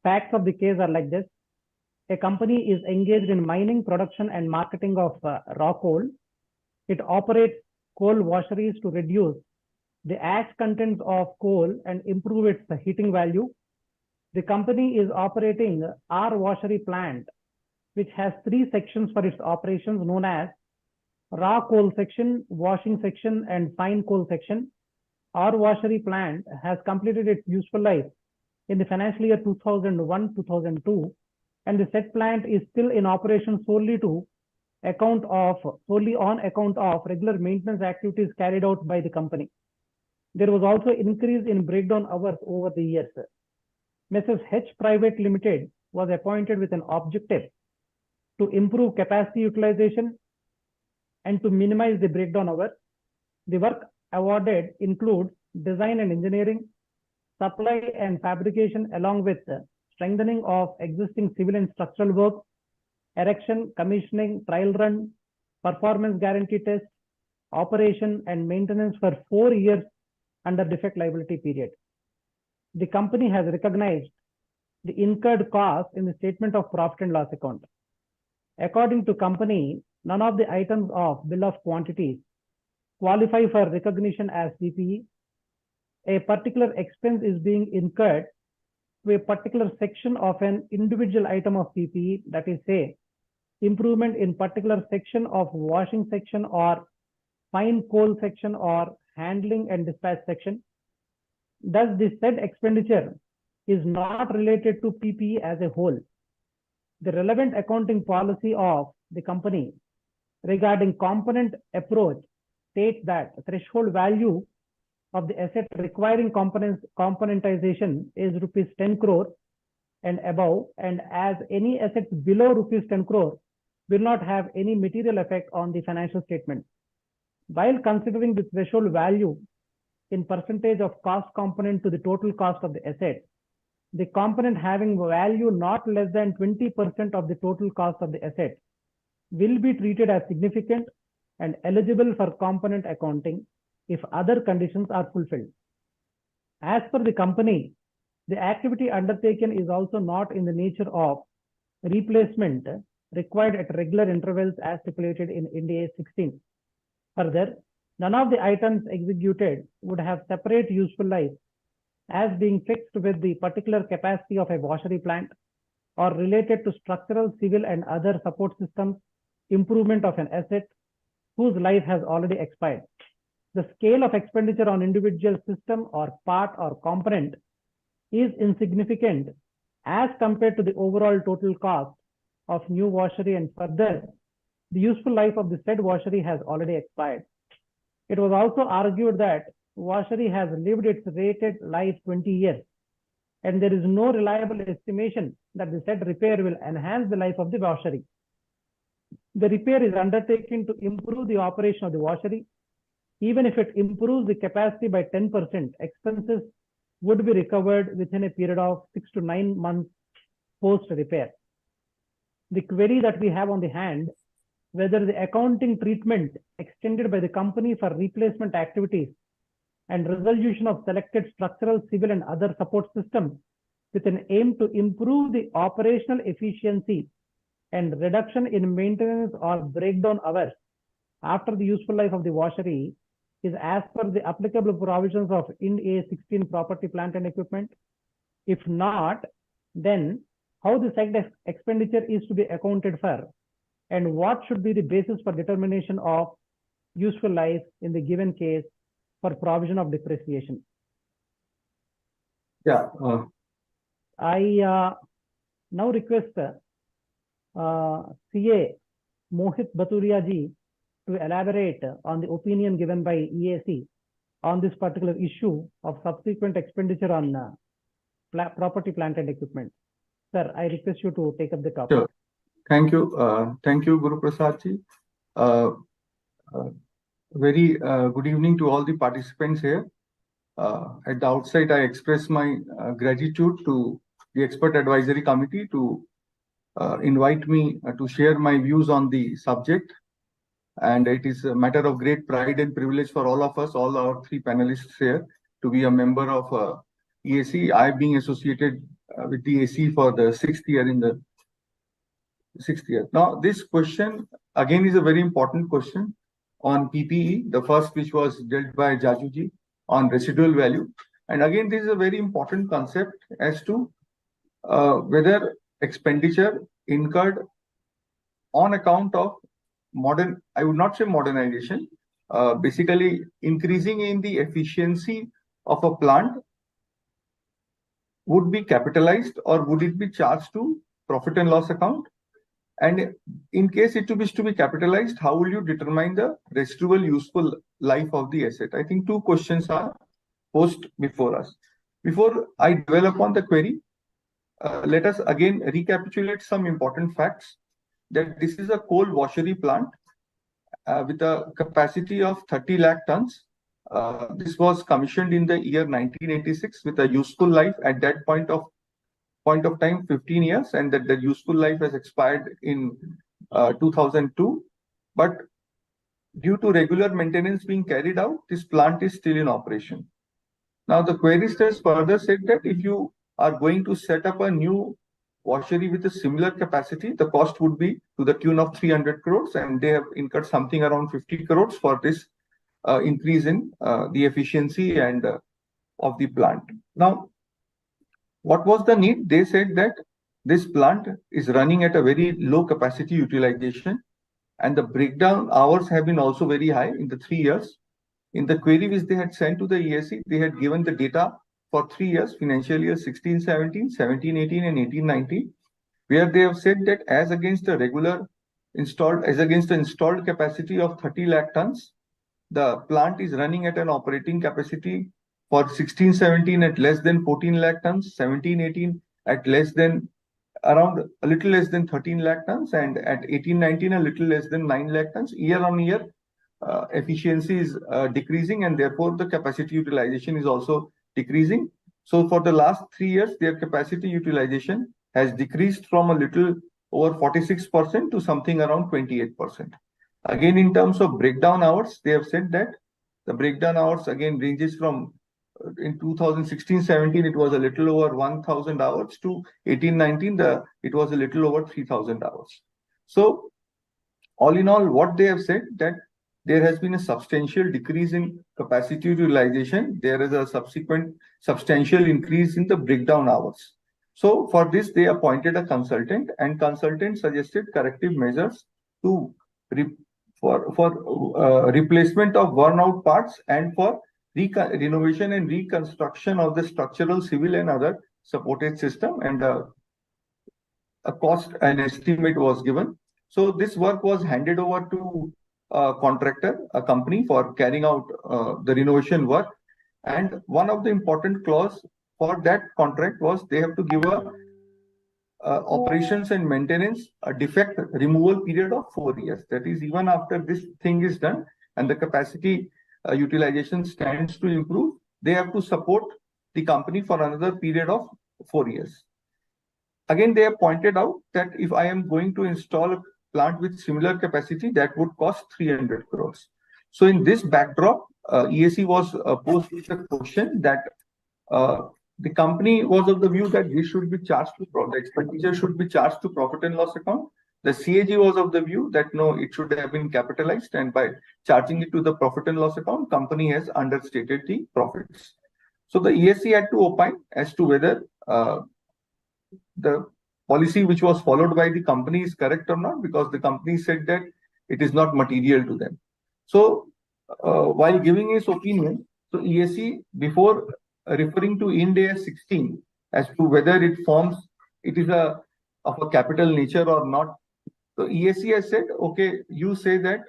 [SPEAKER 4] Facts of the case are like this. A company is engaged in mining, production and marketing of raw coal. It operates coal washeries to reduce the ash contents of coal and improve its heating value. The company is operating R washery plant, which has 3 sections for its operations, known as raw coal section, washing section and fine coal section. R washery plant has completed its useful life in the financial year 2001-2002, and the said plant is still in operation solely on account of regular maintenance activities carried out by the company. There was also increase in breakdown hours over the years. Messrs. H Private Limited was appointed with an objective to improve capacity utilization and to minimize the breakdown hours. The work awarded includes design and engineering, supply and fabrication, along with strengthening of existing civil and structural work, erection, commissioning, trial run, performance guarantee test, operation and maintenance for 4 years under defect liability period. The company has recognized the incurred cost in the statement of profit and loss account. According to company, none of the items of bill of quantities qualify for recognition as PPE. A particular expense is being incurred to a particular section of an individual item of PPE, that is, say, improvement in particular section of washing section or fine coal section or handling and dispatch section. Thus, the said expenditure is not related to PPE as a whole. The relevant accounting policy of the company regarding component approach states that the threshold value of the asset requiring componentization is rupees 10 crore and above, and as any assets below rupees 10 crore will not have any material effect on the financial statement. While considering the threshold value in percentage of cost component to the total cost of the asset, the component having value not less than 20% of the total cost of the asset will be treated as significant and eligible for component accounting if other conditions are fulfilled. As per the company, the activity undertaken is also not in the nature of replacement required at regular intervals as stipulated in Ind AS 16. Further, none of the items executed would have separate useful life as being fixed with the particular capacity of a washery plant or related to structural, civil and other support systems improvement of an asset whose life has already expired. The scale of expenditure on individual system or part or component is insignificant as compared to the overall total cost of new washery, and further, the useful life of the said washery has already expired. It was also argued that washery has lived its rated life 20 years, and there is no reliable estimation that the said repair will enhance the life of the washery. The repair is undertaken to improve the operation of the washery. Even if it improves the capacity by 10%, expenses would be recovered within a period of 6 to 9 months post-repair. The query that we have on the hand, whether the accounting treatment extended by the company for replacement activities and resolution of selected structural, civil and other support systems with an aim to improve the operational efficiency and reduction in maintenance or breakdown hours after the useful life of the washery is as per the applicable provisions of Ind AS 16 property, plant and equipment. If not, then how the said expenditure is to be accounted for and what should be the basis for determination of useful life in the given case for provision of depreciation.
[SPEAKER 6] Yeah.
[SPEAKER 4] I now request CA Mohit Baturia ji to elaborate on the opinion given by EAC on this particular issue of subsequent expenditure on property, plant and equipment. Sir, I request you to take up the topic.
[SPEAKER 6] Sure. Thank you. Thank you, Guru Prasad ji. Very good evening to all the participants here. At the outset, I express my gratitude to the Expert Advisory Committee to invite me to share my views on the subject. And it is a matter of great pride and privilege for all of us, all our three panelists here, to be a member of EAC. I being associated with the EAC for the sixth year. Now, this question again is a very important question on PPE, the first which was dealt by Jajuji on residual value. And again, this is a very important concept as to whether expenditure incurred on account of I would not say modernization, basically increasing in the efficiency of a plant would be capitalized or would it be charged to profit and loss account? And in case it is to be capitalized, how will you determine the residual useful life of the asset? I think two questions are posed before us. Before I develop on the query, let us again recapitulate some important facts. That this is a coal washery plant with a capacity of 30 lakh tons. This was commissioned in the year 1986 with a useful life at that point of time 15 years, and that the useful life has expired in 2002. But due to regular maintenance being carried out, this plant is still in operation. Now the query has further said that if you are going to set up a new washery with a similar capacity, the cost would be to the tune of 300 crores, and they have incurred something around 50 crores for this increase in the efficiency and of the plant. Now, what was the need? They said that this plant is running at a very low capacity utilization, and the breakdown hours have been also very high in the 3 years. In the query which they had sent to the EAC, they had given the data for 3 years, financial year 16-17, 17-18, and 18-19, where they have said that as against the installed capacity of 30 lakh tons, the plant is running at an operating capacity for 16-17 at less than 14 lakh tons, 17-18 at less than around a little less than 13 lakh tons, and at 18-19 a little less than 9 lakh tons. Year on year, efficiency is decreasing, and therefore the capacity utilization is also decreasing. So for the last 3 years, their capacity utilization has decreased from a little over 46% to something around 28%. Again, in terms of breakdown hours, they have said that the breakdown hours again ranges from in 2016-17 it was a little over 1,000 hours to 18-19 it was a little over 3,000 hours. So all in all, what they have said that there has been a substantial decrease in capacity utilization. There is a subsequent substantial increase in the breakdown hours. So for this, they appointed a consultant, and consultant suggested corrective measures to replacement of worn out parts and for renovation and reconstruction of the structural, civil, and other supported system, and a cost and estimate was given. So this work was handed over to a contractor, a company, for carrying out the renovation work. And one of the important clause for that contract was they have to give a operations and maintenance a defect removal period of 4 years. That is, even after this thing is done and the capacity utilization stands to improve, they have to support the company for another period of 4 years. Again, they have pointed out that if I am going to install a plant with similar capacity, that would cost 300 crores. So in this backdrop, EAC was posed with a question that the company was of the view that this should be charged to the expenditure should be charged to profit and loss account. The CAG was of the view that no, it should have been capitalized, and by charging it to the profit and loss account, company has understated the profits. So the EAC had to opine as to whether the policy which was followed by the company is correct or not, because the company said that it is not material to them. So while giving his opinion, so EAC, before referring to Ind AS 16 as to whether it is of a capital nature or not, so EAC has said, okay, you say that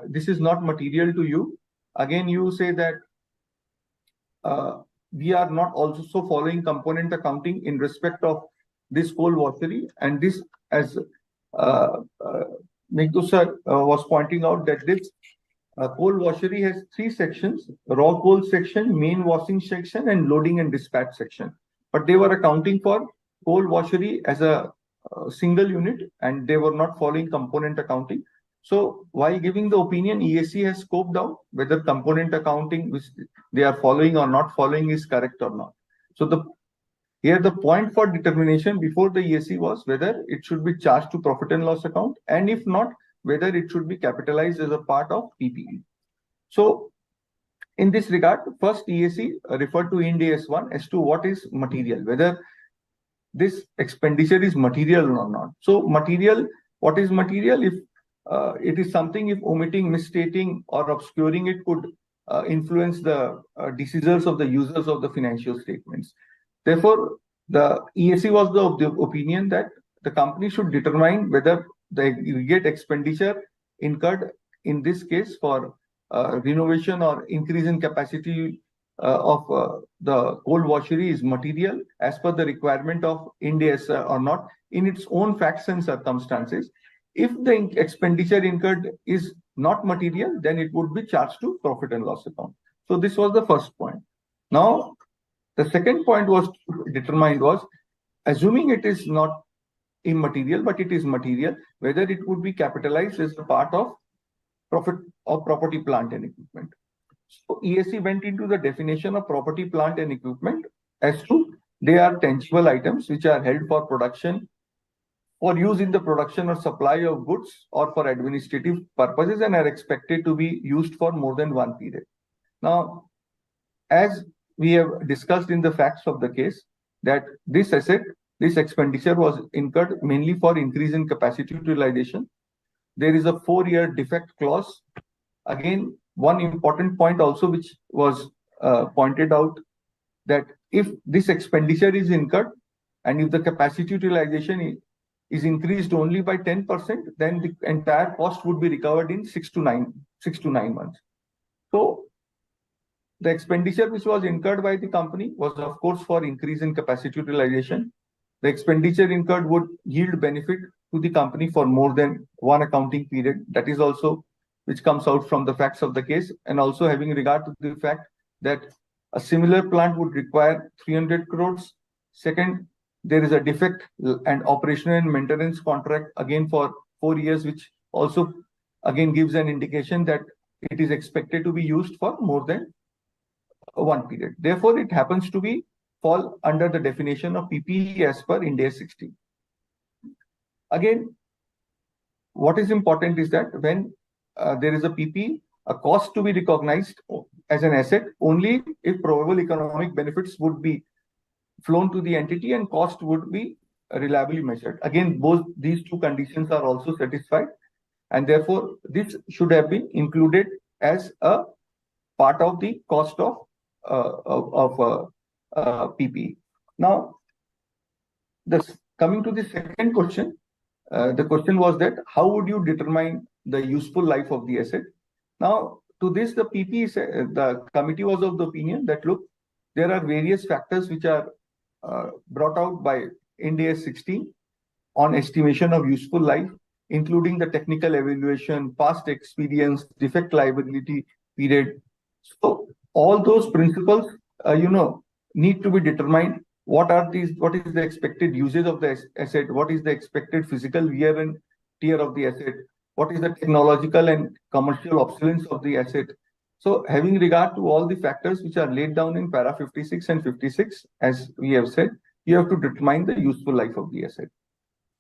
[SPEAKER 6] this is not material to you. Again, you say that we are not also following component accounting in respect of this coal washery, and this, as Meghdud sir was pointing out, that this coal washery has 3 sections: raw coal section, main washing section, and loading and dispatch section. But they were accounting for coal washery as a single unit, and they were not following component accounting. So while giving the opinion, EAC has scoped out whether component accounting which they are following or not following is correct or not. So here the point for determination before the EAC was whether it should be charged to profit and loss account, and if not, whether it should be capitalized as a part of PPE. So in this regard, first EAC referred to Ind AS 1 as to what is material, whether this expenditure is material or not. So material, what is material? If it is something, if omitting, misstating, or obscuring it could influence the decisions of the users of the financial statements. Therefore, the EAC was of the opinion that the company should determine whether the aggregate expenditure incurred in this case for renovation or increase in capacity of the coal washery is material as per the requirement of Ind AS or not in its own facts and circumstances. If the expenditure incurred is not material, then it would be charged to profit and loss account. So this was the first point. Now, the second point was determined was, assuming it is not immaterial, but it is material, whether it would be capitalized as a part of profit of property, plant, and equipment. So EAC went into the definition of property, plant, and equipment as to they are tangible items which are held for production, for use in the production or supply of goods, or for administrative purposes, and are expected to be used for more than one period. Now, as we have discussed in the facts of the case, that this expenditure was incurred mainly for increase in capacity utilization. There is a 4-year defect clause. Again, one important point also which was pointed out, that if this expenditure is incurred and if the capacity utilization is increased only by 10%, then the entire cost would be recovered in 6 to 9 months. So the expenditure which was incurred by the company was, of course, for increase in capacity utilization. The expenditure incurred would yield benefit to the company for more than one accounting period. That is also which comes out from the facts of the case, and also having regard to the fact that a similar plant would require 300 crores. Second, there is a defect and operational and maintenance contract again for 4 years, which also again gives an indication that it is expected to be used for more than one period. Therefore, it happens to be fall under the definition of PPE as per Ind AS 16. Again, what is important is that when there is a PPE, a cost to be recognized as an asset only if probable economic benefits would be flown to the entity and cost would be reliably measured. Again, both these two conditions are also satisfied, and therefore this should have been included as a part of the cost of PPE. Now, coming to the second question, the question was that how would you determine the useful life of the asset? Now, to this, the committee was of the opinion that, look, there are various factors which are brought out by Ind AS 16 on estimation of useful life, including the technical evaluation, past experience, defect liability period. So all those principles, need to be determined. What is the expected usage of the asset? What is the expected physical wear and tear of the asset? What is the technological and commercial obsolescence of the asset? So having regard to all the factors which are laid down in para 56 and 56, as we have said, you have to determine the useful life of the asset.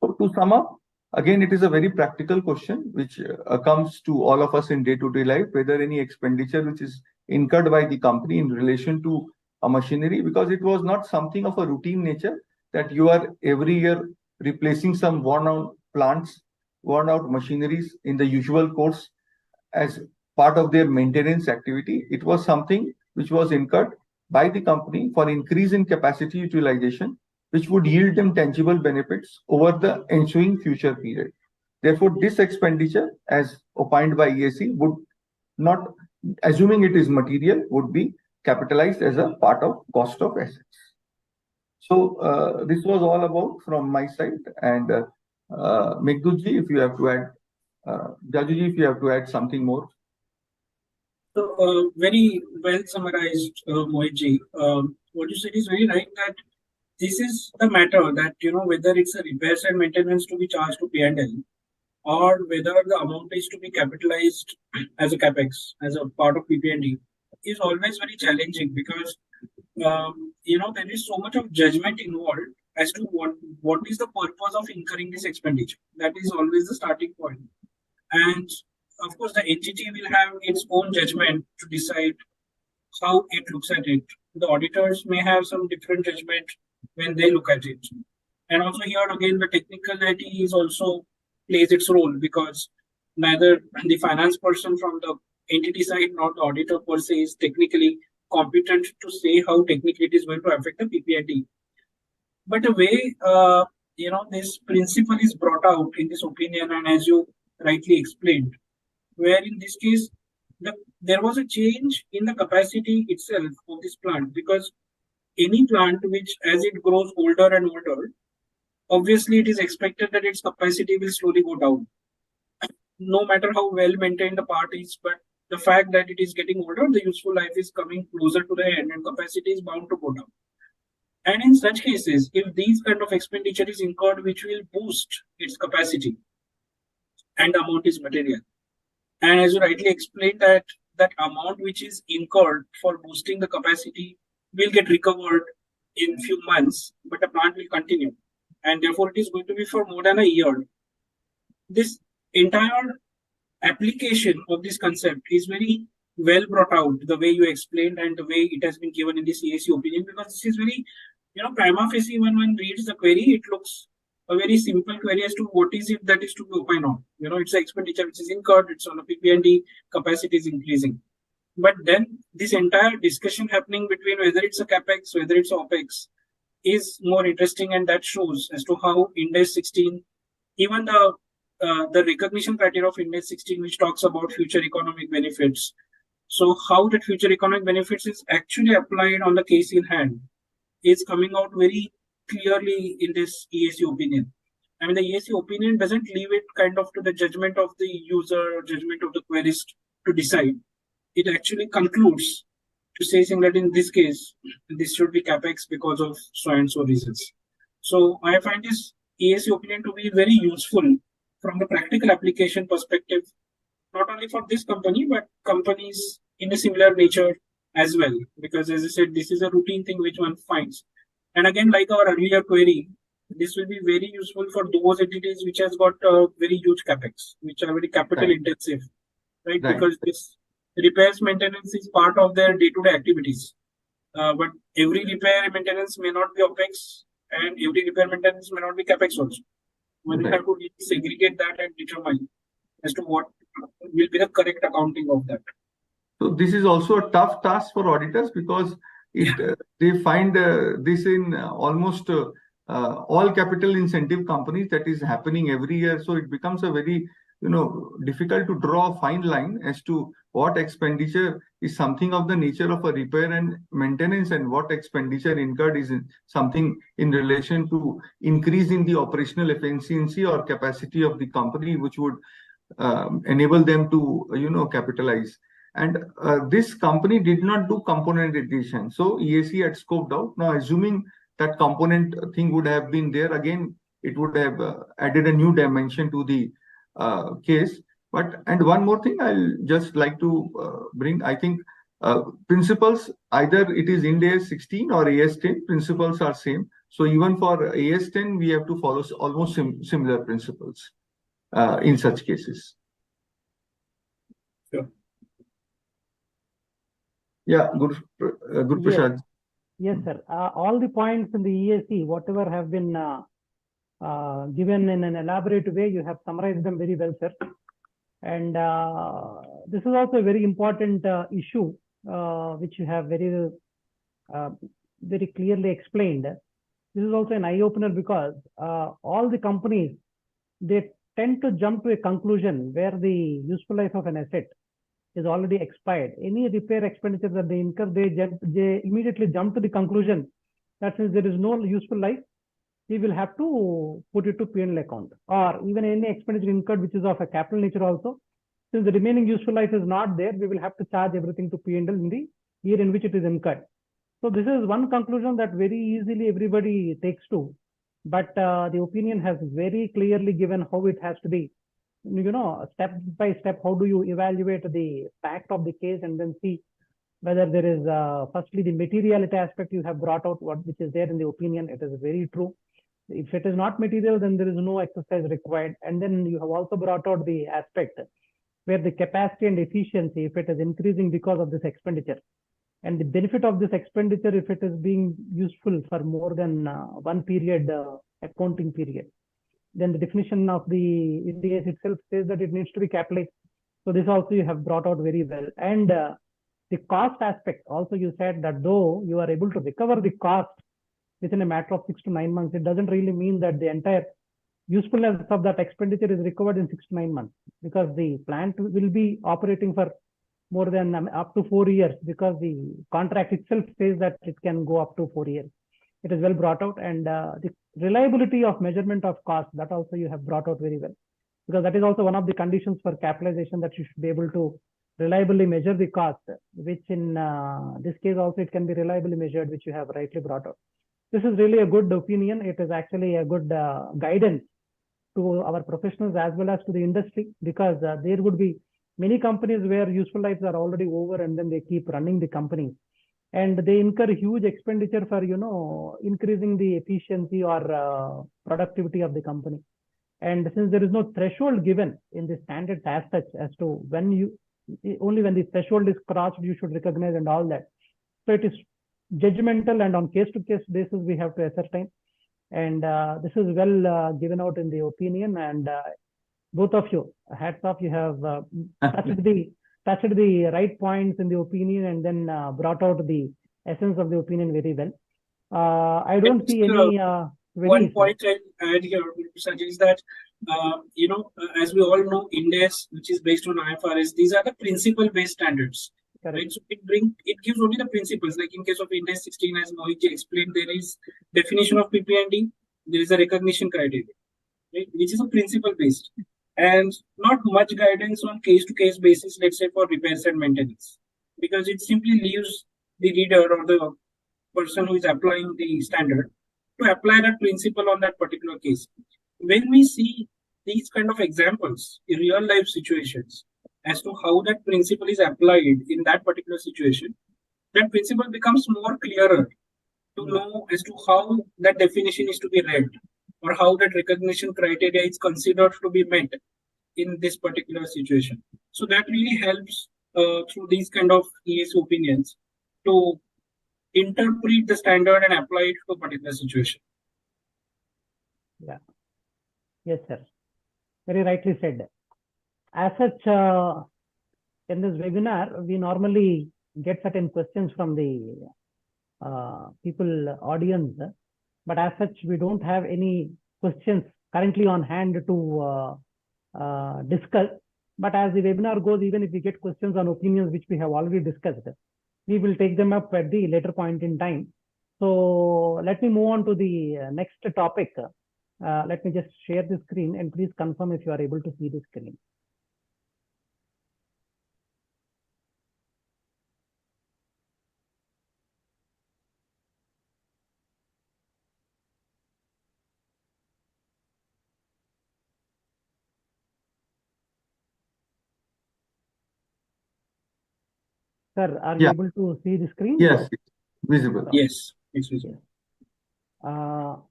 [SPEAKER 6] So to sum up, again, it is a very practical question which comes to all of us in day-to-day life, whether any expenditure which is incurred by the company in relation to a machinery, because it was not something of a routine nature that you are every year replacing some worn-out plants, worn-out machineries in the usual course as part of their maintenance activity. It was something which was incurred by the company for increase in capacity utilization, which would yield them tangible benefits over the ensuing future period. Therefore, this expenditure, as opined by EAC, would not, assuming it is material, would be capitalized as a part of cost of assets. So this was all about from my side. And Meghdutji, if you have to add, Jajuji, if you have to add something more.
[SPEAKER 5] So very well summarized, Mohitji. What you said is very right, that this is the matter that, whether it's a repairs and maintenance to be charged to P&L, or whether the amount is to be capitalized as a capex, as a part of PP&E, is always very challenging, because there is so much of judgment involved as to what is the purpose of incurring this expenditure. That is always the starting point. And of course, the entity will have its own judgment to decide how it looks at it. The auditors may have some different judgment when they look at it. And also here again, the technicality is also plays its role, because neither the finance person from the entity side nor the auditor per se is technically competent to say how technically it is going to affect the PP&E. But the way this principle is brought out in this opinion, and as you rightly explained, where in this case there was a change in the capacity itself of this plant, because any plant which, as it grows older and older, obviously it is expected that its capacity will slowly go down, no matter how well maintained the part is. But the fact that it is getting older, the useful life is coming closer to the end, and capacity is bound to go down. And in such cases, if these kind of expenditure is incurred which will boost its capacity, and the amount is material, and as you rightly explained, that amount which is incurred for boosting the capacity will get recovered in few months, but the plant will continue. And therefore, it is going to be for more than a year. This entire application of this concept is very well brought out, the way you explained and the way it has been given in this EAC opinion, because this is very, prima facie, when one reads the query, it looks a very simple query as to what is it that is to be opined on. It's an expenditure which is incurred, it's on a PP&D, capacity is increasing. But then this entire discussion happening between whether it's a capex, whether it's OPEX, is more interesting, and that shows as to how Ind AS 16, even the recognition criteria of Ind AS 16, which talks about future economic benefits. So how that future economic benefits is actually applied on the case in hand is coming out very clearly in this EAC opinion. I mean, the EAC opinion doesn't leave it kind of to the judgment of the user or judgment of the querist to decide. It actually concludes to say that in this case, this should be capex because of so and so reasons. So I find this EAC opinion to be very useful from the practical application perspective, not only for this company, but companies in a similar nature as well. Because as I said, this is a routine thing which one finds. And again, like our earlier query, this will be very useful for those entities which has got very huge capex, which are very capital intensive, right? Because this repairs maintenance is part of their day-to-day activities. But every repair and maintenance may not be OPEX, and every repair maintenance may not be capex also. One will have to segregate that and determine as to what will be the correct accounting of that.
[SPEAKER 6] So this is also a tough task for auditors, because they find this in almost all capital incentive companies that is happening every year. So it becomes a very difficult to draw a fine line as to what expenditure is something of the nature of a repair and maintenance, and what expenditure incurred is something in relation to increase in the operational efficiency or capacity of the company, which would enable them to capitalize. And this company did not do component addition, so EAC had scoped out. Now, assuming that component thing would have been there, again it would have added a new dimension to the case. And one more thing I'll just like to bring, I think principles, either it is Ind AS 16 or AS 10, principles are same. So even for AS 10, we have to follow almost similar principles in such cases.
[SPEAKER 5] Sure.
[SPEAKER 6] Yeah, Guru Prasad.
[SPEAKER 4] Yes, sir. All the points in the EAC, whatever have been given in an elaborate way, you have summarized them very well, sir. And this is also a very important issue, which you have very clearly explained. This is also an eye-opener, because all the companies, they tend to jump to a conclusion where the useful life of an asset is already expired. Any repair expenditure that they incur, they immediately jump to the conclusion that since there is no useful life, we will have to put it to P&L account, or even any expenditure incurred which is of a capital nature also. Since the remaining useful life is not there, we will have to charge everything to P&L in the year in which it is incurred. So this is one conclusion that very easily everybody takes to, but the opinion has very clearly given how it has to be. Step by step, how do you evaluate the fact of the case, and then see whether there is firstly the materiality aspect you have brought out, which is there in the opinion. It is very true. If it is not material, then there is no exercise required. And then you have also brought out the aspect where the capacity and efficiency, if it is increasing because of this expenditure, and the benefit of this expenditure, if it is being useful for more than one period, accounting period, then the definition of the Ind AS itself says that it needs to be capitalized. So this also you have brought out very well. And the cost aspect also, you said that though you are able to recover the cost within a matter of 6 to 9 months, it doesn't really mean that the entire usefulness of that expenditure is recovered in 6 to 9 months, because the plant will be operating for more than up to 4 years, because the contract itself says that it can go up to 4 years. It is well brought out. And the reliability of measurement of cost, that also you have brought out very well, because that is also one of the conditions for capitalization, that you should be able to reliably measure the cost, which in this case also it can be reliably measured, which you have rightly brought out. This is really a good opinion. It is actually a good guidance to our professionals as well as to the industry, because there would be many companies where useful lives are already over, and then they keep running the company. and they incur huge expenditure for, increasing the efficiency or productivity of the company. And since there is no threshold given in the standards as such as to only when the threshold is crossed, you should recognize and all that. So it is judgmental, and on case-to-case basis, we have to ascertain. And this is well given out in the opinion. And both of you, hats off, you have touched the right points in the opinion, and then brought out the essence of the opinion very well. I don't see any
[SPEAKER 5] one point I add here, Sajid, is that as we all know, Ind AS, which is based on IFRS, these are the principle-based standards. Right? So it gives only the principles. Like in case of Ind AS 16, as Mohit explained, there is definition of PP&D, there is a recognition criteria, right, which is a principle-based, and not much guidance on case-to-case basis, let's say for repairs and maintenance, because it simply leaves the reader or the person who is applying the standard to apply that principle on that particular case. When we see these kind of examples in real life situations as to how that principle is applied in that particular situation, that principle becomes more clearer to know as to how that definition is to be read, or how that recognition criteria is considered to be met in this particular situation. So that really helps through these kind of EAC opinions to interpret the standard and apply it to a particular situation.
[SPEAKER 4] Yeah. Yes, sir. Very rightly said. As such, in this webinar, we normally get certain questions from the audience, but as such, we don't have any questions currently on hand to discuss. But as the webinar goes, even if we get questions on opinions which we have already discussed, we will take them up at the later point in time. So let me move on to the next topic. Let me just share the screen, and please confirm if you are able to see the screen. Sir, are you able to see the screen?
[SPEAKER 6] Yes, it's visible.
[SPEAKER 5] Yes, it's visible.
[SPEAKER 4] 1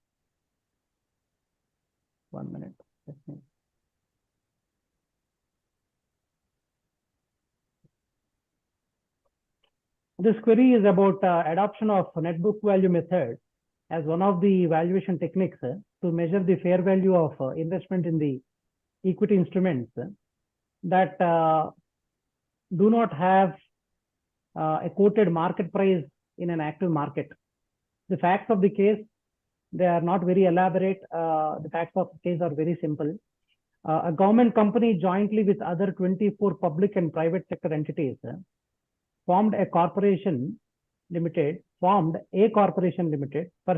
[SPEAKER 4] minute. This query is about adoption of net book value method as one of the valuation techniques to measure the fair value of investment in the equity instruments that do not have a quoted market price in an active market. The facts of the case, they are not very elaborate. The facts of the case are very simple. A government company jointly with other 24 public and private sector entities formed a corporation limited for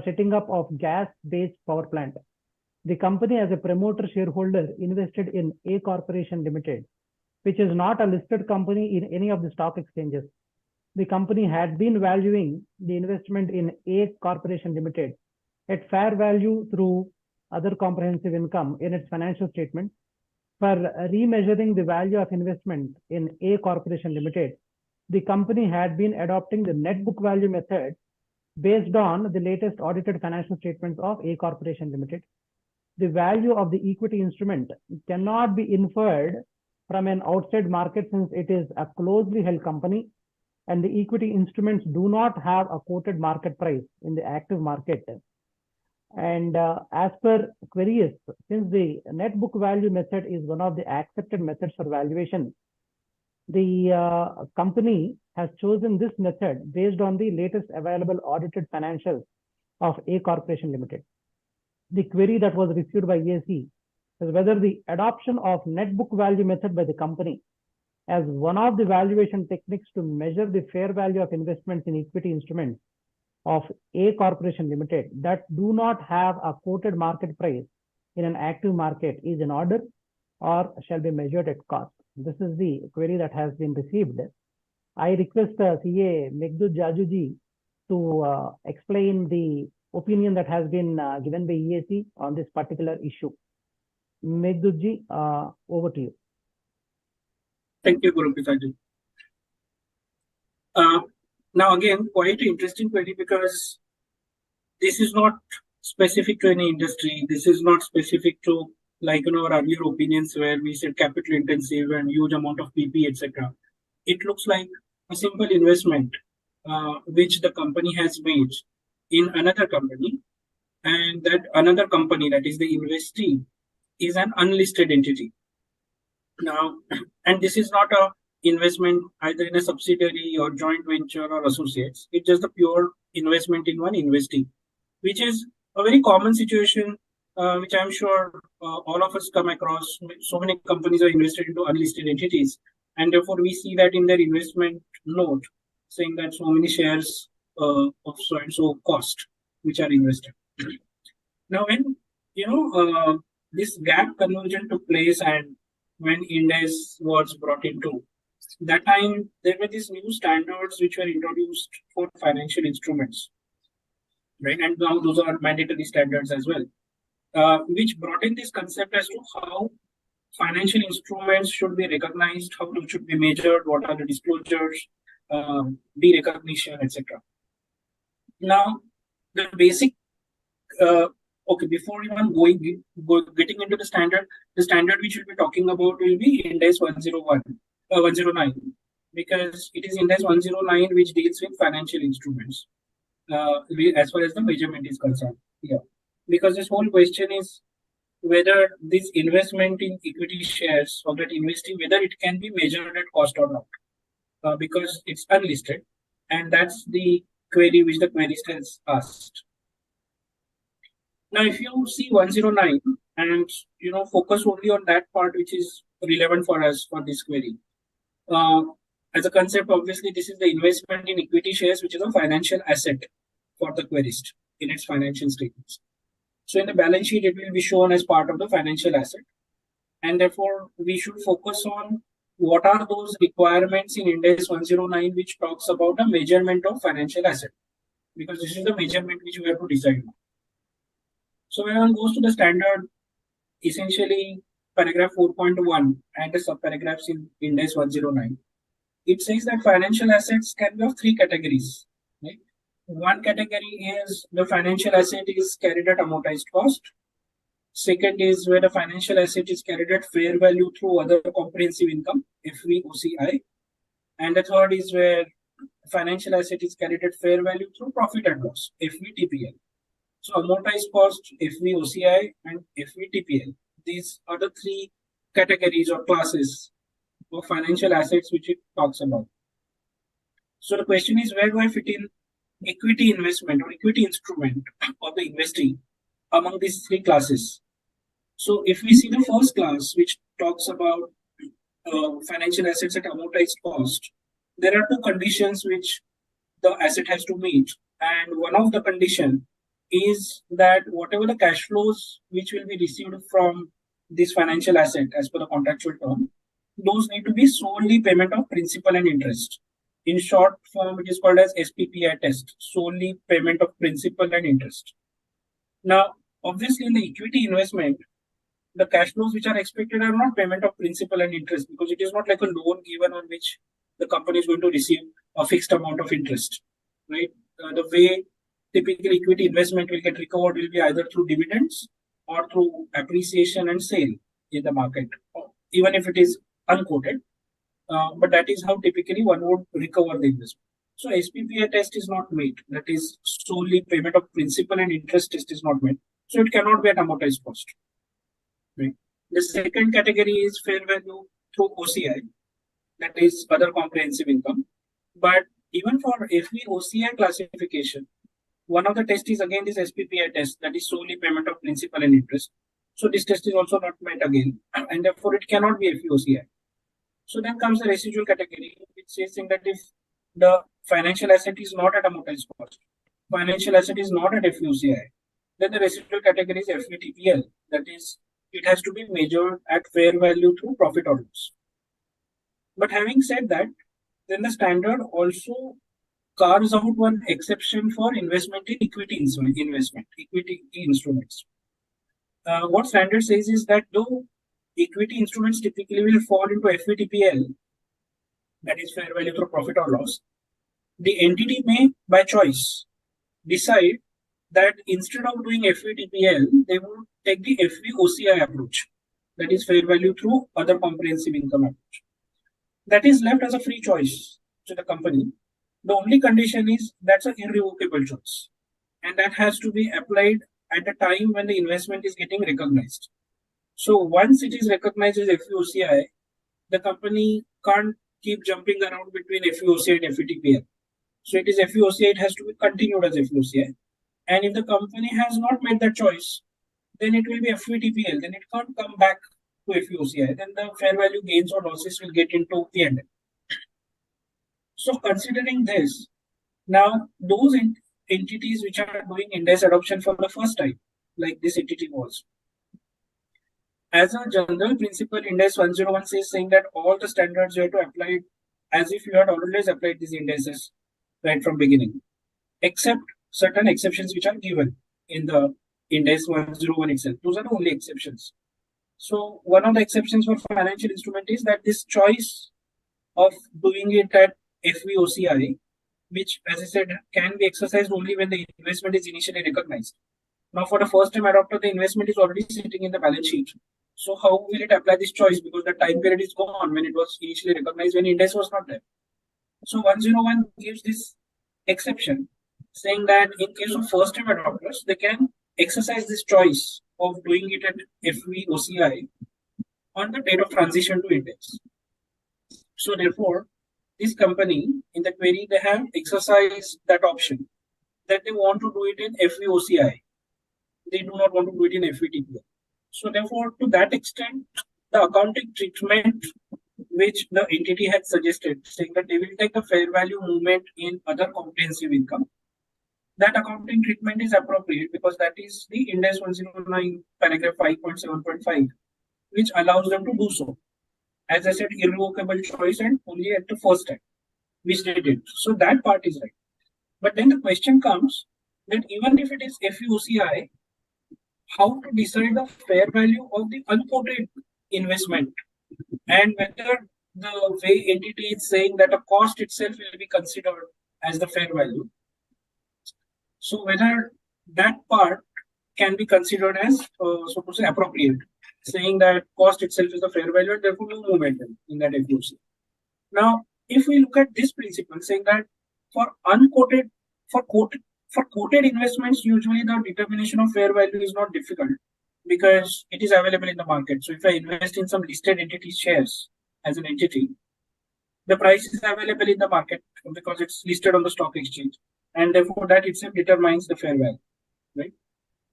[SPEAKER 4] setting up of gas-based power plant. The company as a promoter shareholder invested in A Corporation Limited, which is not a listed company in any of the stock exchanges. The company had been valuing the investment in A Corporation Limited at fair value through other comprehensive income in its financial statement. For remeasuring the value of investment in A Corporation Limited, the company had been adopting the net book value method based on the latest audited financial statements of A Corporation Limited. The value of the equity instrument cannot be inferred from an outside market since it is a closely held company and the equity instruments do not have a quoted market price in the active market. And as per queries, since the net book value method is one of the accepted methods for valuation, the company has chosen this method based on the latest available audited financials of A Corporation Limited. The query that was received by EAC is whether the adoption of net book value method by the company as one of the valuation techniques to measure the fair value of investments in equity instruments of A Corporation Limited that do not have a quoted market price in an active market is in order or shall be measured at cost. This is the query that has been received. I request CA Meghdud Jajuji to explain the opinion that has been given by EAC on this particular issue. Meghdudji, over to you.
[SPEAKER 5] Thank you, Guru Pisaji. Now, again, quite interesting query because this is not specific to any industry. This is not specific to, like, our earlier opinions where we said capital intensive and huge amount of PP, etc. It looks like a simple investment which the company has made in another company, and that another company, that is the investee, is an unlisted entity. Now, and this is not a investment either in a subsidiary or joint venture or associates. It's just a pure investment in one investee, which is a very common situation, which I'm sure all of us come across. So many companies are invested into unlisted entities, and therefore we see that in their investment note, saying that so many shares of so and so cost which are invested. Now, when this gap conversion took place, and when Ind AS was brought into, that time there were these new standards which were introduced for financial instruments, right? And now those are mandatory standards as well, which brought in this concept as to how financial instruments should be recognized, how they should be measured, what are the disclosures, de-recognition, etc. Now, the basic okay, before even getting into the standard which we'll be talking about will be Ind AS 109, because it is Ind AS 109 which deals with financial instruments as far as the measurement is concerned. Yeah, because this whole question is whether this investment in equity shares of that investing, whether it can be measured at cost or not, because it's unlisted, and that's the query which the querist has asked. Now, if you see 109 and focus only on that part which is relevant for us for this query, as a concept, obviously this is the investment in equity shares, which is a financial asset for the querist in its financial statements. So in the balance sheet, it will be shown as part of the financial asset, and therefore we should focus on what are those requirements in Ind AS 109 which talks about the measurement of financial asset, because this is the measurement which we have to decide on. So when one goes to the standard, essentially paragraph 4.1 and the subparagraphs in Ind AS 109, it says that financial assets can be of three categories. Right? One category is the financial asset is carried at amortized cost. Second is where the financial asset is carried at fair value through other comprehensive income, FV OCI. And the third is where financial asset is carried at fair value through profit and loss, FV TPL. So amortized cost, FV OCI, and FV TPL. These are the three categories or classes of financial assets which it talks about. So the question is, where do I fit in equity investment or equity instrument of the investee among these three classes? So if we see the first class, which talks about financial assets at amortized cost, there are two conditions which the asset has to meet. And one of the condition is that whatever the cash flows which will be received from this financial asset as per the contractual term, those need to be solely payment of principal and interest. In short form, it is called as SPPI test, solely payment of principal and interest. Now, obviously, in the equity investment, the cash flows which are expected are not payment of principal and interest, because it is not like a loan given on which the company is going to receive a fixed amount of interest, right? The way typically equity investment will get recovered will be either through dividends or through appreciation and sale in the market, even if it is unquoted. But that is how typically one would recover the investment. So SPPI test is not met. That is solely payment of principal and interest test is not met. So it cannot be at amortized cost. Right. The second category is fair value through OCI, that is other comprehensive income. But even for FV OCI classification, one of the tests is again this SPPI test, that is solely payment of principal and interest. So this test is also not met again, and therefore it cannot be FV OCI. So then comes the residual category, which says that if the financial asset is not at amortized cost, financial asset is not at FV OCI, then the residual category is FV TPL, that is, it has to be measured at fair value through profit or loss. But having said that, then the standard also carves out one exception for investment in equity instruments. What standard says is that though equity instruments typically will fall into FVTPL, that is fair value through profit or loss, the entity may, by choice, decide that instead of doing FVTPL, they would take the FVOCI approach, that is fair value through other comprehensive income approach. That is left as a free choice to the company. The only condition is that's an irrevocable choice, and that has to be applied at a time when the investment is getting recognized. So once it is recognized as FVOCI, the company can't keep jumping around between FVOCI and FVTPL. So it is FVOCI, it has to be continued as FVOCI. And if the company has not made that choice, then it will be FVTPL. Then it can't come back to FVOCI. Then the fair value gains or losses will get into P&L. So considering this, now those entities which are doing Ind AS adoption for the first time, like this entity was, as a general principle, Ind AS 101 says saying that all the standards you have to apply it as if you had always applied these Ind ASs right from beginning, except certain exceptions which are given in the Ind AS 101 itself. Those are the only exceptions. So one of the exceptions for financial instrument is that this choice of doing it at FVOCI, which, as I said, can be exercised only when the investment is initially recognized. Now, for the first time adopter, the investment is already sitting in the balance sheet. So how will it apply this choice? Because the time period is gone when it was initially recognized, when Ind AS was not there. So 101 gives this exception, saying that in case of first time adopters, they can exercise this choice of doing it at FVOCI on the date of transition to Ind AS. So therefore, this company in the query, they have exercised that option that they want to do it in FVOCI. They do not want to do it in FVTPL. So therefore, to that extent, the accounting treatment which the entity had suggested, saying that they will take the fair value movement in other comprehensive income, that accounting treatment is appropriate because that is the Ind AS 109 paragraph 5.7.5, which allows them to do so. As I said, irrevocable choice and only at the first time, which they did. So that part is right. But then the question comes that even if it is FVOCI, how to decide the fair value of the unquoted investment, and whether the way entity is saying that a cost itself will be considered as the fair value. So whether that part can be considered as, so to say, appropriate, saying that cost itself is the fair value and therefore no movement in that FVOCI. Now, if we look at this principle, saying that for unquoted, for quoted investments, usually the determination of fair value is not difficult because it is available in the market. So if I invest in some listed entity shares as an entity, the price is available in the market because it's listed on the stock exchange, and therefore that itself determines the fair value, right?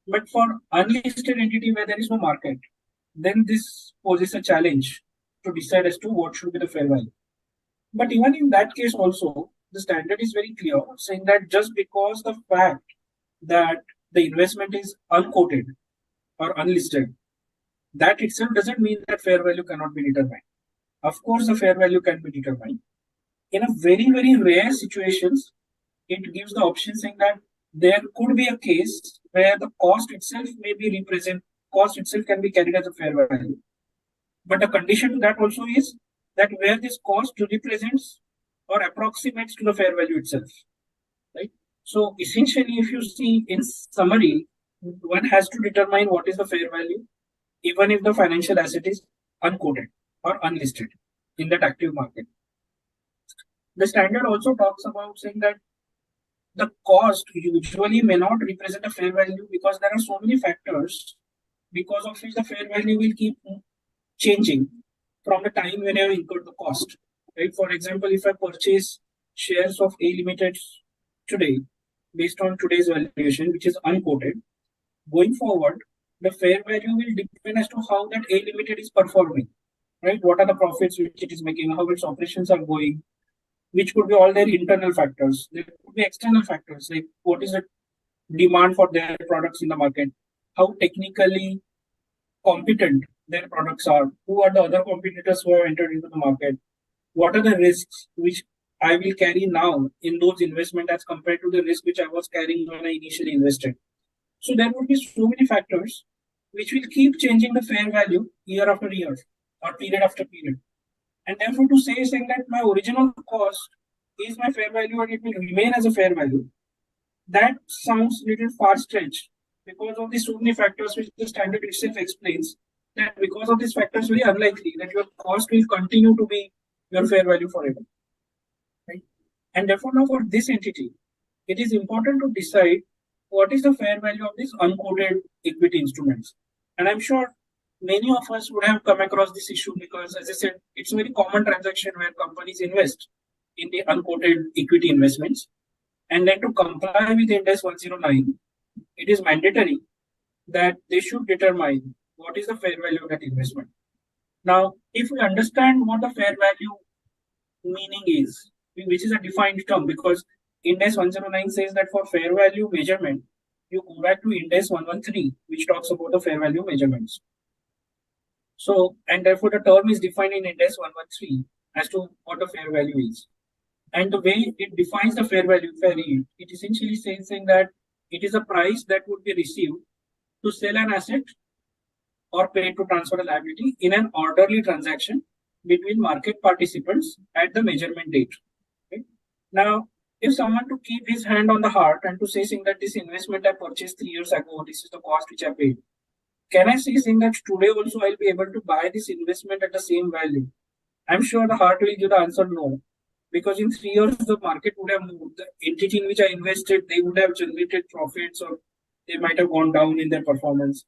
[SPEAKER 5] But for unlisted entity where there is no market, then this poses a challenge to decide as to what should be the fair value. But even in that case also, the standard is very clear, saying that just because the fact that the investment is unquoted or unlisted, that itself doesn't mean that fair value cannot be determined. Of course, the fair value can be determined. In a very, very rare situations, it gives the option saying that there could be a case where the cost itself cost itself can be carried as a fair value. But the condition to that also is that where this cost represents or approximates to the fair value itself, right? So essentially, if you see in summary, one has to determine what is the fair value, even if the financial asset is unquoted or unlisted in that active market. The standard also talks about saying that the cost usually may not represent a fair value because there are so many factors because of which the fair value will keep changing from the time when I have incurred the cost. Right? For example, if I purchase shares of A Limited today based on today's valuation, which is unquoted, going forward, the fair value will depend as to how that A Limited is performing. Right? What are the profits which it is making, how its operations are going, which could be all their internal factors. There could be external factors, like what is the demand for their products in the market, how technically competent their products are, who are the other competitors who have entered into the market, what are the risks which I will carry now in those investments as compared to the risk which I was carrying when I initially invested. So there would be so many factors which will keep changing the fair value year after year or period after period. And therefore, to saying that my original cost is my fair value and it will remain as a fair value. That sounds little far-stretched because of the so many factors which the standard itself explains that because of these factors, very unlikely that your cost will continue to be your fair value forever. Right? And therefore, now for this entity, it is important to decide what is the fair value of these unquoted equity instruments. And I'm sure many of us would have come across this issue because, as I said, it's a very common transaction where companies invest in the unquoted equity investments. And then to comply with Ind AS 109, it is mandatory that they should determine what is the fair value of that investment. Now, if we understand what the fair value meaning is, which is a defined term, because Ind AS 109 says that for fair value measurement, you go back to Ind AS 113, which talks about the fair value measurements. So, and therefore the term is defined in Ind AS 113 as to what the fair value is. And the way it defines the fair value, it essentially says saying that it is a price that would be received to sell an asset or paid to transfer a liability in an orderly transaction between market participants at the measurement date. Okay? Now, if someone to keep his hand on the heart and to say saying that this investment I purchased 3 years ago, this is the cost which I paid, can I say saying that today also I'll be able to buy this investment at the same value? I'm sure the heart will give the answer no. Because in 3 years, the market would have moved. The entity in which I invested, they would have generated profits or they might have gone down in their performance.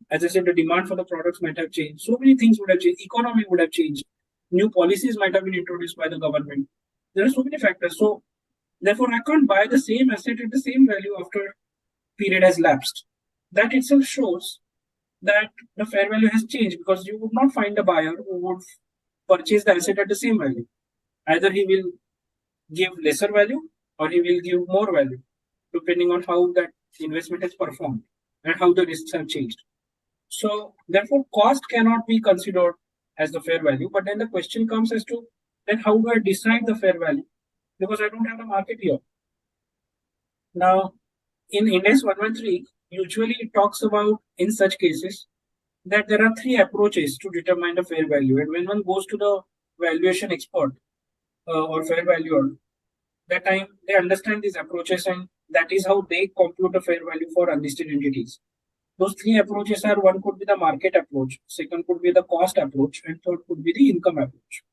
[SPEAKER 5] As I said, the demand for the products might have changed. So many things would have changed. Economy would have changed. New policies might have been introduced by the government. There are so many factors. So therefore, I can't buy the same asset at the same value after period has lapsed. That itself shows that the fair value has changed because you would not find a buyer who would purchase the asset at the same value. Either he will give lesser value or he will give more value, depending on how that investment has performed and how the risks have changed. So therefore, cost cannot be considered as the fair value. But then the question comes as to then how do I decide the fair value? Because I don't have the market here. Now, in Ind AS 113, usually it talks about in such cases that there are 3 approaches to determine the fair value. And when one goes to the valuation expert, or fair valuer, that time they understand these approaches and that is how they compute the fair value for unlisted entities. Those 3 approaches are, one could be the market approach, second could be the cost approach, and third could be the income approach.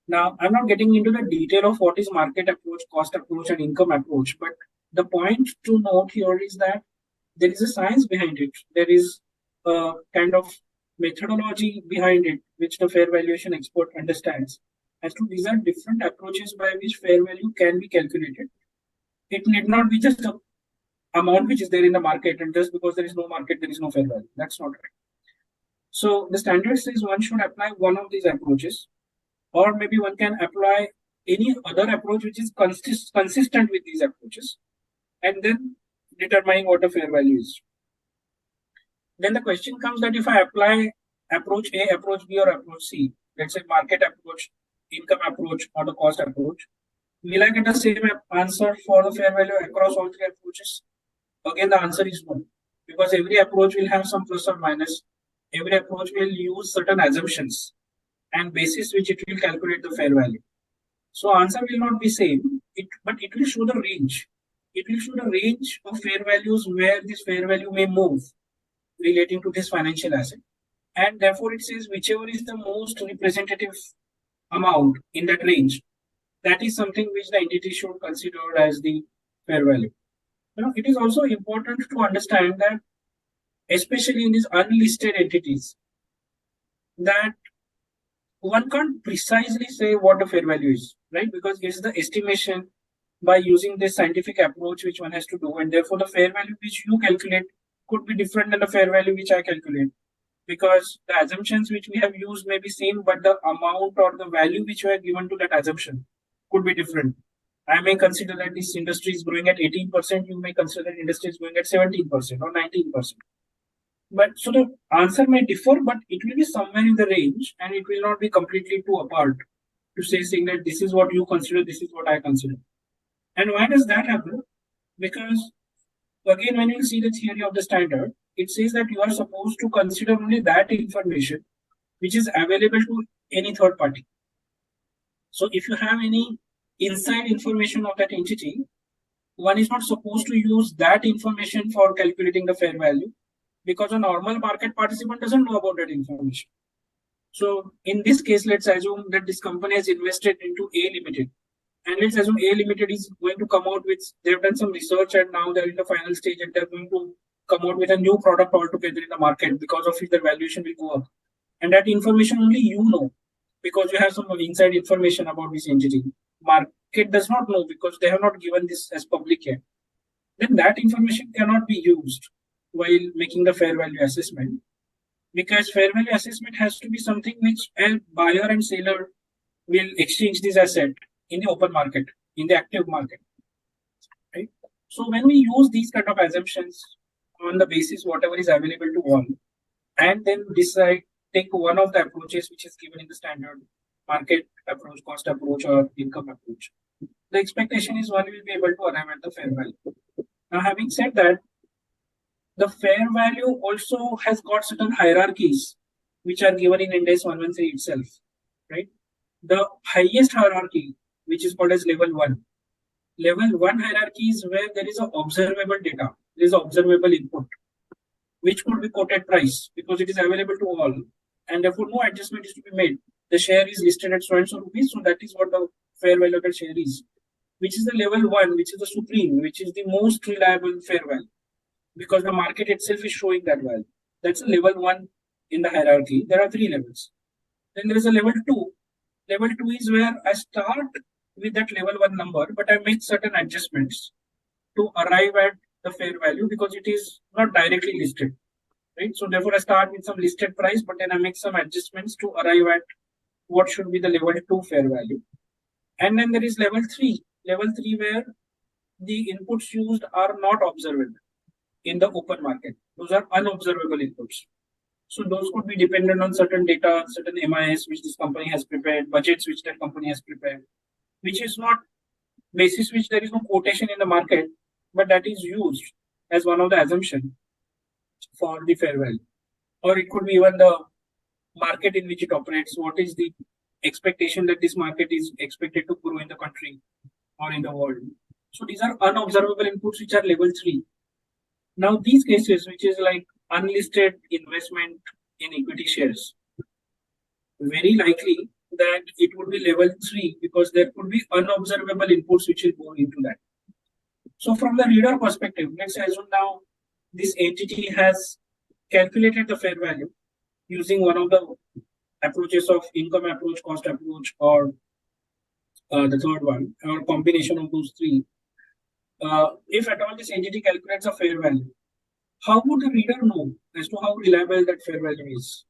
[SPEAKER 5] Now, I'm not getting into the detail of what is market approach, cost approach, and income approach, but the point to note here is that there is a science behind it. There is a kind of methodology behind it, which the fair valuation expert understands. As to these are different approaches by which fair value can be calculated. It need not be just the amount which is there in the market, and just because there is no market, there is no fair value. That's not right. So the standard says one should apply one of these approaches, or maybe one can apply any other approach which is consistent with these approaches, and then determining what the fair value is. Then the question comes that if I apply approach A, approach B, or approach C, let's say market approach, income approach, or the cost approach, will I get the same answer for the fair value across all 3 approaches? Again, the answer is no, because every approach will have some plus or minus. Every approach will use certain assumptions and basis which it will calculate the fair value. So answer will not be same, but it will show the range. It will show the range of fair values where this fair value may move relating to this financial asset. And therefore, it says whichever is the most representative amount in that range, that is something which the entity should consider as the fair value. It is also important to understand that, especially in these unlisted entities, that one can't precisely say what the fair value is, right? Because it's the estimation by using this scientific approach which one has to do, and therefore the fair value which you calculate could be different than the fair value which I calculate. Because the assumptions which we have used may be same, but the amount or the value which we have given to that assumption could be different. I may consider that this industry is growing at 18%, you may consider that industry is growing at 17% or 19%. But so the answer may differ, but it will be somewhere in the range, and it will not be completely too apart to saying that this is what you consider, this is what I consider. And why does that happen? Because again, when you see the theory of the standard, it says that you are supposed to consider only that information which is available to any third party. So if you have any inside information of that entity, one is not supposed to use that information for calculating the fair value, because a normal market participant doesn't know about that information. So in this case, let's assume that this company has invested into A Limited. And let's assume A Limited is going to come out with, they've done some research and now they're in the final stage and they're going to come out with a new product altogether in the market, because of which the valuation will go up. And that information only you know, because you have some inside information about this entity. Market does not know because they have not given this as public yet. Then that information cannot be used while making the fair value assessment, because fair value assessment has to be something which a buyer and seller will exchange this asset in the open market, in the active market, right? So when we use these kind of assumptions on the basis whatever is available to all, and then decide, take one of the approaches which is given in the standard market approach, cost approach, or income approach, the expectation is one will be able to arrive at the fair value. Now, having said that, the fair value also has got certain hierarchies which are given in Ind AS 113 itself, right? The highest hierarchy, which is called as level 1. Level 1 hierarchy is where there is an observable data, there is observable input, which could be quoted price because it is available to all, and therefore no adjustment is to be made. The share is listed at so and so rupees, so that is what the fair value of the share is, which is the level 1, which is the supreme, which is the most reliable fair value, because the market itself is showing that value. That's a level 1 in the hierarchy. There are 3 levels. Then there is a level 2. Level 2 is where I start with that level 1 number, but I make certain adjustments to arrive at the fair value because it is not directly listed, right? So therefore I start with some listed price, but then I make some adjustments to arrive at what should be the level 2 fair value. And then there is level 3. Level 3 where the inputs used are not observable in the open market. Those are unobservable inputs. So those could be dependent on certain data, certain MIS which this company has prepared, budgets which that company has prepared, which is not basis which there is no quotation in the market, but that is used as one of the assumptions for the fair value. Or it could be even the market in which it operates. What is the expectation that this market is expected to grow in the country or in the world? So these are unobservable inputs which are level 3. Now these cases, which is like unlisted investment in equity shares, very likely that it would be level 3 because there could be unobservable inputs which will go into that. So from the reader perspective, let's assume now this entity has calculated the fair value using one of the approaches of income approach, cost approach, or the third one, or combination of those 3. If at all this entity calculates a fair value, how would the reader know as to how reliable that fair value is?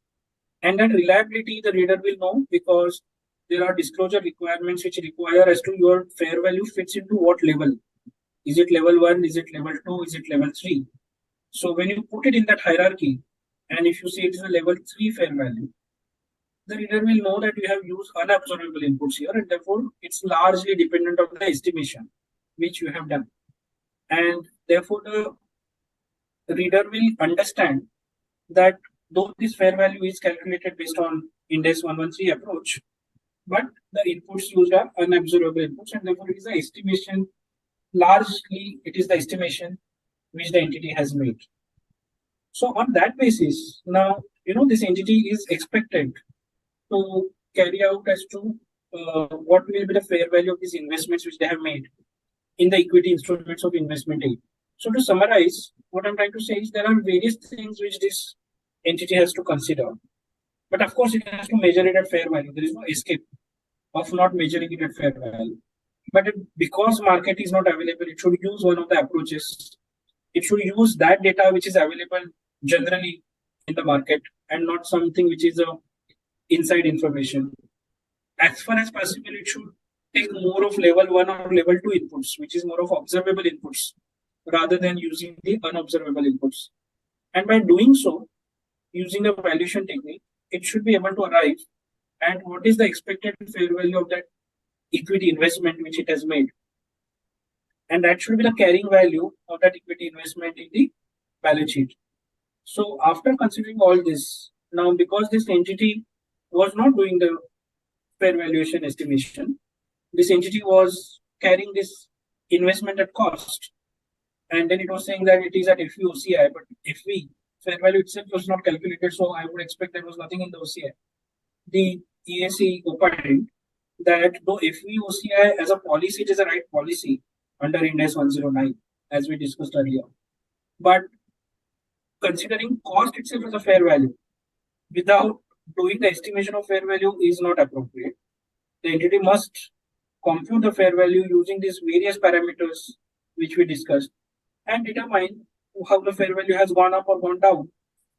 [SPEAKER 5] And that reliability the reader will know because there are disclosure requirements which require as to your fair value fits into what level. Is it level 1? Is it level 2? Is it level 3? So when you put it in that hierarchy, and if you say it is a level 3 fair value, the reader will know that you have used unobservable inputs here, and therefore it's largely dependent on the estimation which you have done. And therefore the reader will understand that though this fair value is calculated based on Ind AS 113 approach, but the inputs used are unobservable inputs, and therefore it is the estimation, largely it is the estimation which the entity has made. So on that basis, now, this entity is expected to carry out as to what will be the fair value of these investments which they have made in the equity instruments of investment aid. So to summarize, what I'm trying to say is there are various things which this entity has to consider. But of course, it has to measure it at fair value. There is no escape of not measuring it at fair value. But because market is not available, it should use one of the approaches. It should use that data which is available generally in the market and not something which is inside information. As far as possible, it should take more of level 1 or level 2 inputs, which is more of observable inputs, rather than using the unobservable inputs. And by doing so, using a valuation technique, it should be able to arrive at what is the expected fair value of that equity investment which it has made. And that should be the carrying value of that equity investment in the balance sheet. So after considering all this, now because this entity was not doing the fair valuation estimation. This entity was carrying this investment at cost. And then it was saying that it is at FV OCI, but FV, fair value itself was not calculated, so I would expect there was nothing in the OCI. The EAC opined that though FV OCI as a policy, it is a right policy under Ind AS 109, as we discussed earlier. But considering cost itself as a fair value, without doing the estimation of fair value is not appropriate. The entity must compute the fair value using these various parameters which we discussed and determine how the fair value has gone up or gone down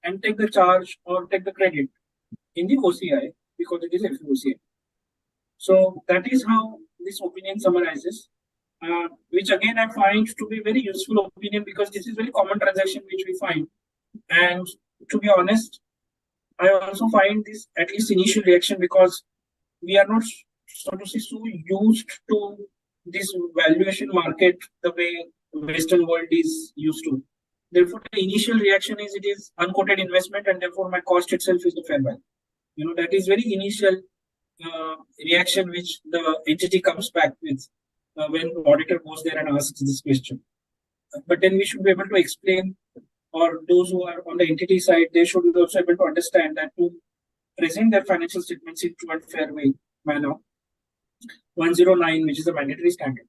[SPEAKER 5] and take the charge or take the credit in the OCI because it is FVOCI. So that is how this opinion summarizes, which again I find to be very useful opinion because this is very common transaction which we find. And to be honest, I also find this at least initial reaction because we are not, so to say, so used to this valuation market the way Western world is used to. Therefore, the initial reaction is it is unquoted investment and therefore my cost itself is the fair value. You know, that is very initial reaction which the entity comes back with when the auditor goes there and asks this question. But then we should be able to explain, or those who are on the entity side, they should be also able to understand that to present their financial statements in true and fair way manner, 109, which is a mandatory standard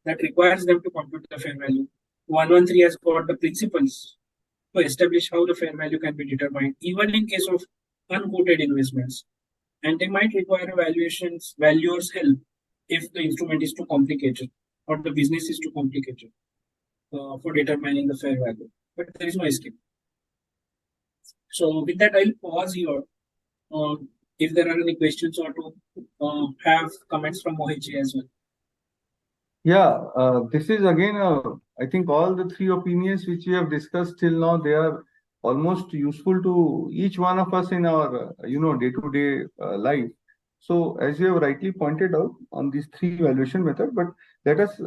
[SPEAKER 5] that requires them to compute the fair value. 113 has got the principles to establish how the fair value can be determined, even in case of unquoted investments. And they might require valuer's help if the instrument is too complicated or the business is too complicated for determining the fair value. But there is no escape. So with that, I'll pause here. If there are any questions or to have comments from Mohit as well.
[SPEAKER 6] Yeah, this is again, I think all the three opinions which we have discussed till now, they are almost useful to each one of us in our, day-to-day life. So as you have rightly pointed out on these three valuation methods, but let us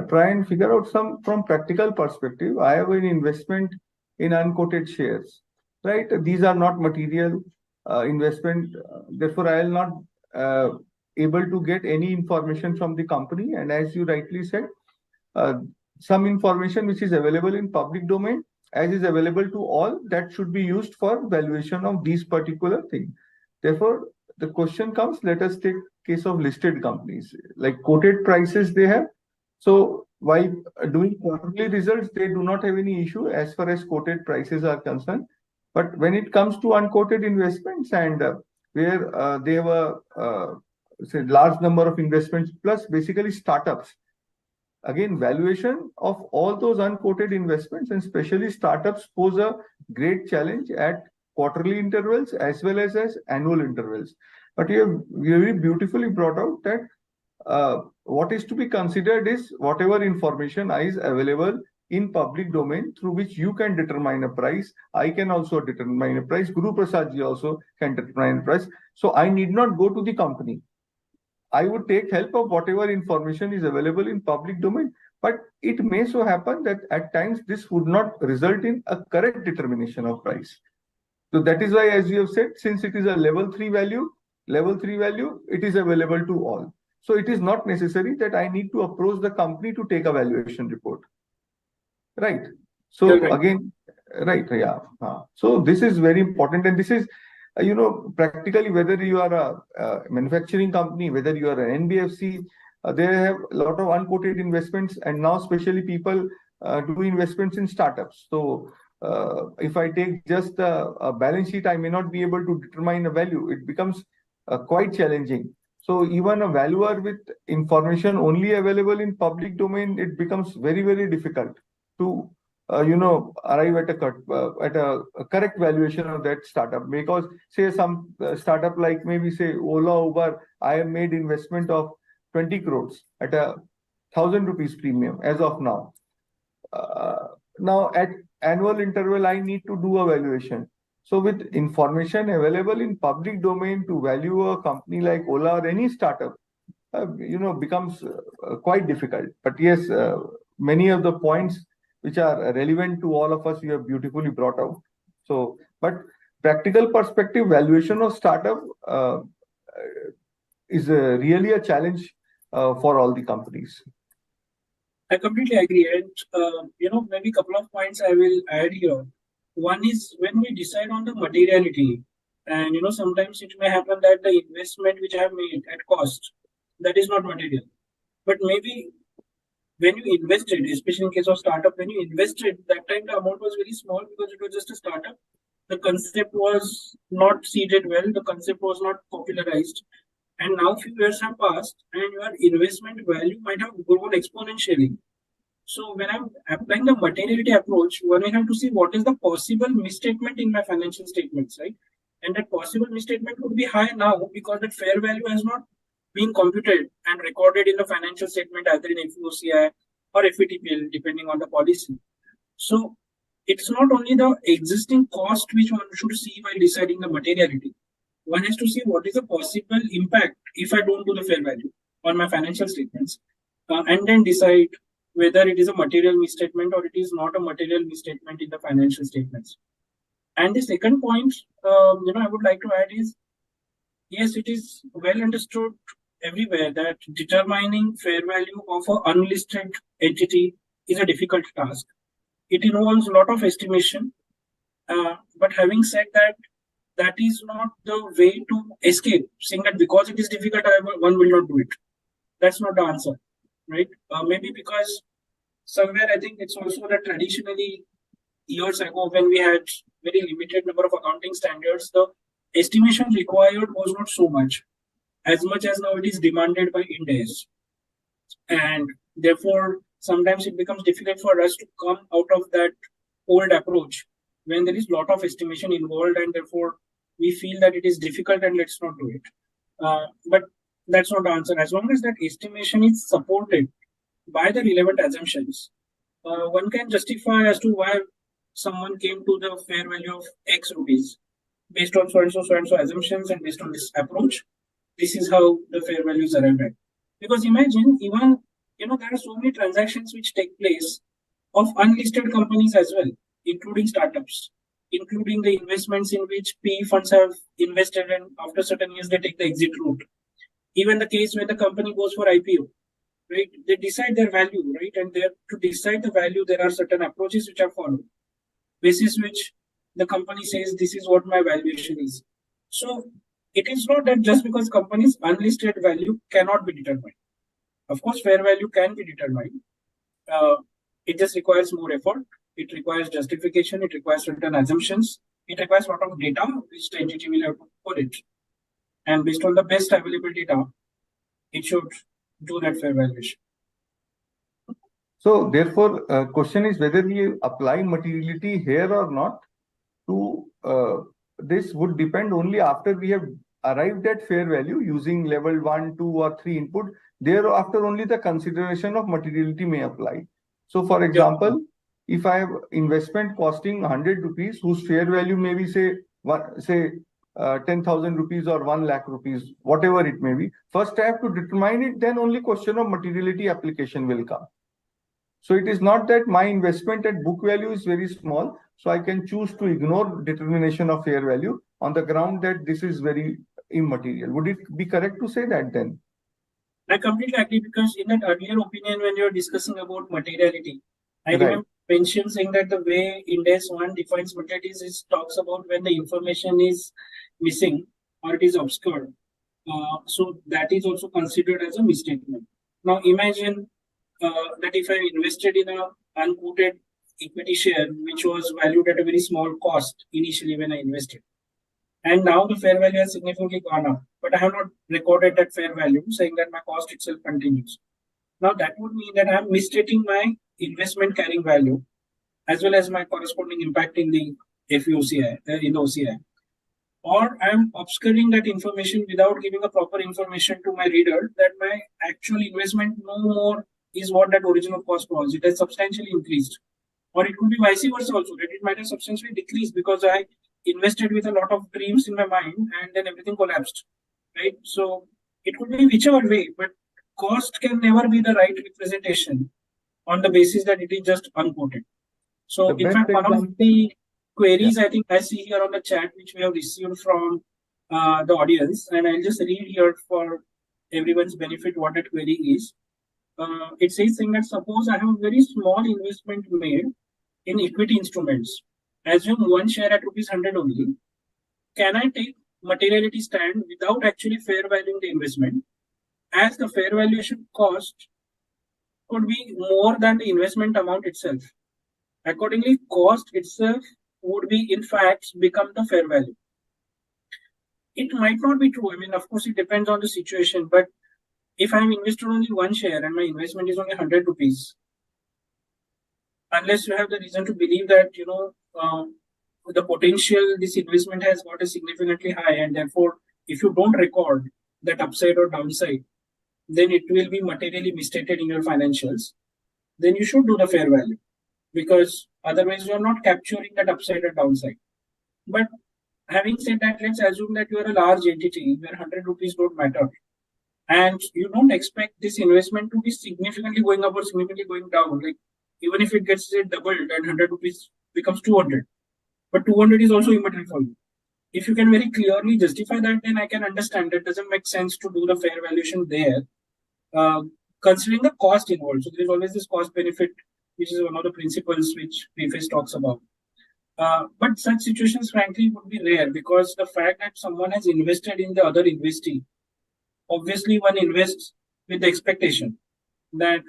[SPEAKER 6] try and figure out some from practical perspective. I have an investment in unquoted shares, right? These are not material investment. Therefore, I will not able to get any information from the company. And as you rightly said, some information which is available in public domain, as is available to all, that should be used for valuation of these particular things. Therefore, the question comes, let us take case of listed companies, like quoted prices they have. So while doing quarterly results, they do not have any issue as far as quoted prices are concerned. But when it comes to unquoted investments and where they have a say large number of investments plus basically startups, again valuation of all those unquoted investments and especially startups pose a great challenge at quarterly intervals as well as annual intervals. But you have very beautifully brought out that what is to be considered is whatever information is available in public domain through which you can determine a price. I can also determine a price. Guru Prasad ji also can determine a price. So I need not go to the company. I would take help of whatever information is available in public domain, but it may so happen that at times this would not result in a correct determination of price. So that is why, as you have said, since it is a level 3 value, it is available to all. So it is not necessary that I need to approach the company to take a valuation report. Right. So again, right. Yeah. So this is very important. And this is, practically whether you are a manufacturing company, whether you are an NBFC, they have a lot of unquoted investments. And now especially people do investments in startups. So if I take just a balance sheet, I may not be able to determine a value. It becomes quite challenging. So even a valuer with information only available in public domain, it becomes very, very difficult to arrive at a correct valuation of that startup. Because say some startup like maybe say Ola, Uber, I have made investment of 20 crores at 1,000 rupees premium as of now. Now at annual interval, I need to do a valuation. So with information available in public domain to value a company like Ola or any startup, becomes quite difficult. But yes, many of the points which are relevant to all of us, you have beautifully brought out. So, but practical perspective, valuation of startup, is really a challenge for all the companies.
[SPEAKER 5] I completely agree. And, maybe a couple of points I will add here. One is when we decide on the materiality, and, sometimes it may happen that the investment which I have made at cost, that is not material. But maybe when you invested, especially in case of startup, when you invested, that time the amount was very small because it was just a startup. The concept was not seeded well. The concept was not popularized. And now few years have passed and your investment value might have grown exponentially. So when I'm applying the materiality approach, one I have to see what is the possible misstatement in my financial statements, right? And that possible misstatement would be high now because that fair value has not been computed and recorded in the financial statement either in FVOCI or FVTPL, depending on the policy. So it's not only the existing cost which one should see while deciding the materiality. One has to see what is the possible impact if I don't do the fair value on my financial statements, and then decide whether it is a material misstatement or it is not a material misstatement in the financial statements. And the second point, I would like to add is, yes, it is well understood everywhere that determining fair value of an unlisted entity is a difficult task. It involves a lot of estimation, but having said that, that is not the way to escape, saying that because it is difficult, one will not do it. That's not the answer, right? Maybe because somewhere I think it's also that traditionally years ago when we had very limited number of accounting standards, the estimation required was not so much as now it is demanded by Ind AS. And therefore, sometimes it becomes difficult for us to come out of that old approach when there is a lot of estimation involved and therefore we feel that it is difficult and let's not do it. But that's not the answer. As long as that estimation is supported by the relevant assumptions, one can justify as to why someone came to the fair value of X rupees based on so and so assumptions, and based on this approach, this is how the fair values arrived at. Because imagine even, there are so many transactions which take place of unlisted companies as well, including startups, including the investments in which PE funds have invested and after certain years they take the exit route. Even the case when the company goes for IPO, right? They decide their value, right? And there to decide the value, there are certain approaches which are followed, basis which the company says this is what my valuation is. So it is not that just because company's unlisted value cannot be determined. Of course, fair value can be determined. It just requires more effort. It requires justification. It requires certain assumptions. It requires a lot of data which the entity will have to put it. And based on the best available data, it should do that fair valuation.
[SPEAKER 6] So therefore, question is whether we apply materiality here or not. To this would depend only after we have arrived at fair value using level 1, 2, or 3 input. Thereafter, only the consideration of materiality may apply. So, for example, if I have investment costing 100 rupees, whose fair value may be say 10,000 rupees or 1 lakh rupees, whatever it may be. First, I have to determine it. Then only question of materiality application will come. So it is not that my investment at book value is very small, so I can choose to ignore determination of fair value on the ground that this is very immaterial. Would it be correct to say that then?
[SPEAKER 5] I completely agree, because in that earlier opinion, when you were discussing about materiality, I remember mentioned saying that the way Ind AS 1 defines materiality is talks about when the information is missing or it is obscured. So that is also considered as a misstatement. Now imagine that if I invested in a unquoted equity share, which was valued at a very small cost initially when I invested, and now the fair value has significantly gone up, but I have not recorded that fair value, saying that my cost itself continues. Now that would mean that I am misstating my investment carrying value as well as my corresponding impact in the FVOCI, in the OCI. Or I am obscuring that information without giving a proper information to my reader that my actual investment no more is what that original cost was. It has substantially increased. Or it could be vice versa also, that it might have substantially decreased because I invested with a lot of dreams in my mind and then everything collapsed, right? So it could be whichever way, but cost can never be the right representation on the basis that it is just unquoted. So in fact, one of the queries I think I see here on the chat, which we have received from the audience, and I'll just read here for everyone's benefit what that query is. It says saying that suppose I have a very small investment made in equity instruments. Assume one share at rupees 100 only. Can I take materiality stand without actually fair valuing the investment, as the fair valuation cost could be more than the investment amount itself? Accordingly, cost itself would be in fact become the fair value. It might not be true. I mean, of course, it depends on the situation. But if I'm invested only one share and my investment is only 100 rupees, unless you have the reason to believe that, the potential this investment has got is significantly high, and therefore, if you don't record that upside or downside, then it will be materially misstated in your financials. Then you should do the fair value, because otherwise you are not capturing that upside or downside. But having said that, let's assume that you are a large entity where 100 rupees don't matter, and you don't expect this investment to be significantly going up or significantly going down. Like, even if it gets doubled and 100 rupees becomes 200, but 200 is also immaterial for you. If you can very clearly justify that, then I can understand it doesn't make sense to do the fair valuation there, considering the cost involved. So there is always this cost benefit, which is one of the principles which preface talks about. But such situations, frankly, would be rare, because the fact that someone has invested in the other investee, obviously one invests with the expectation that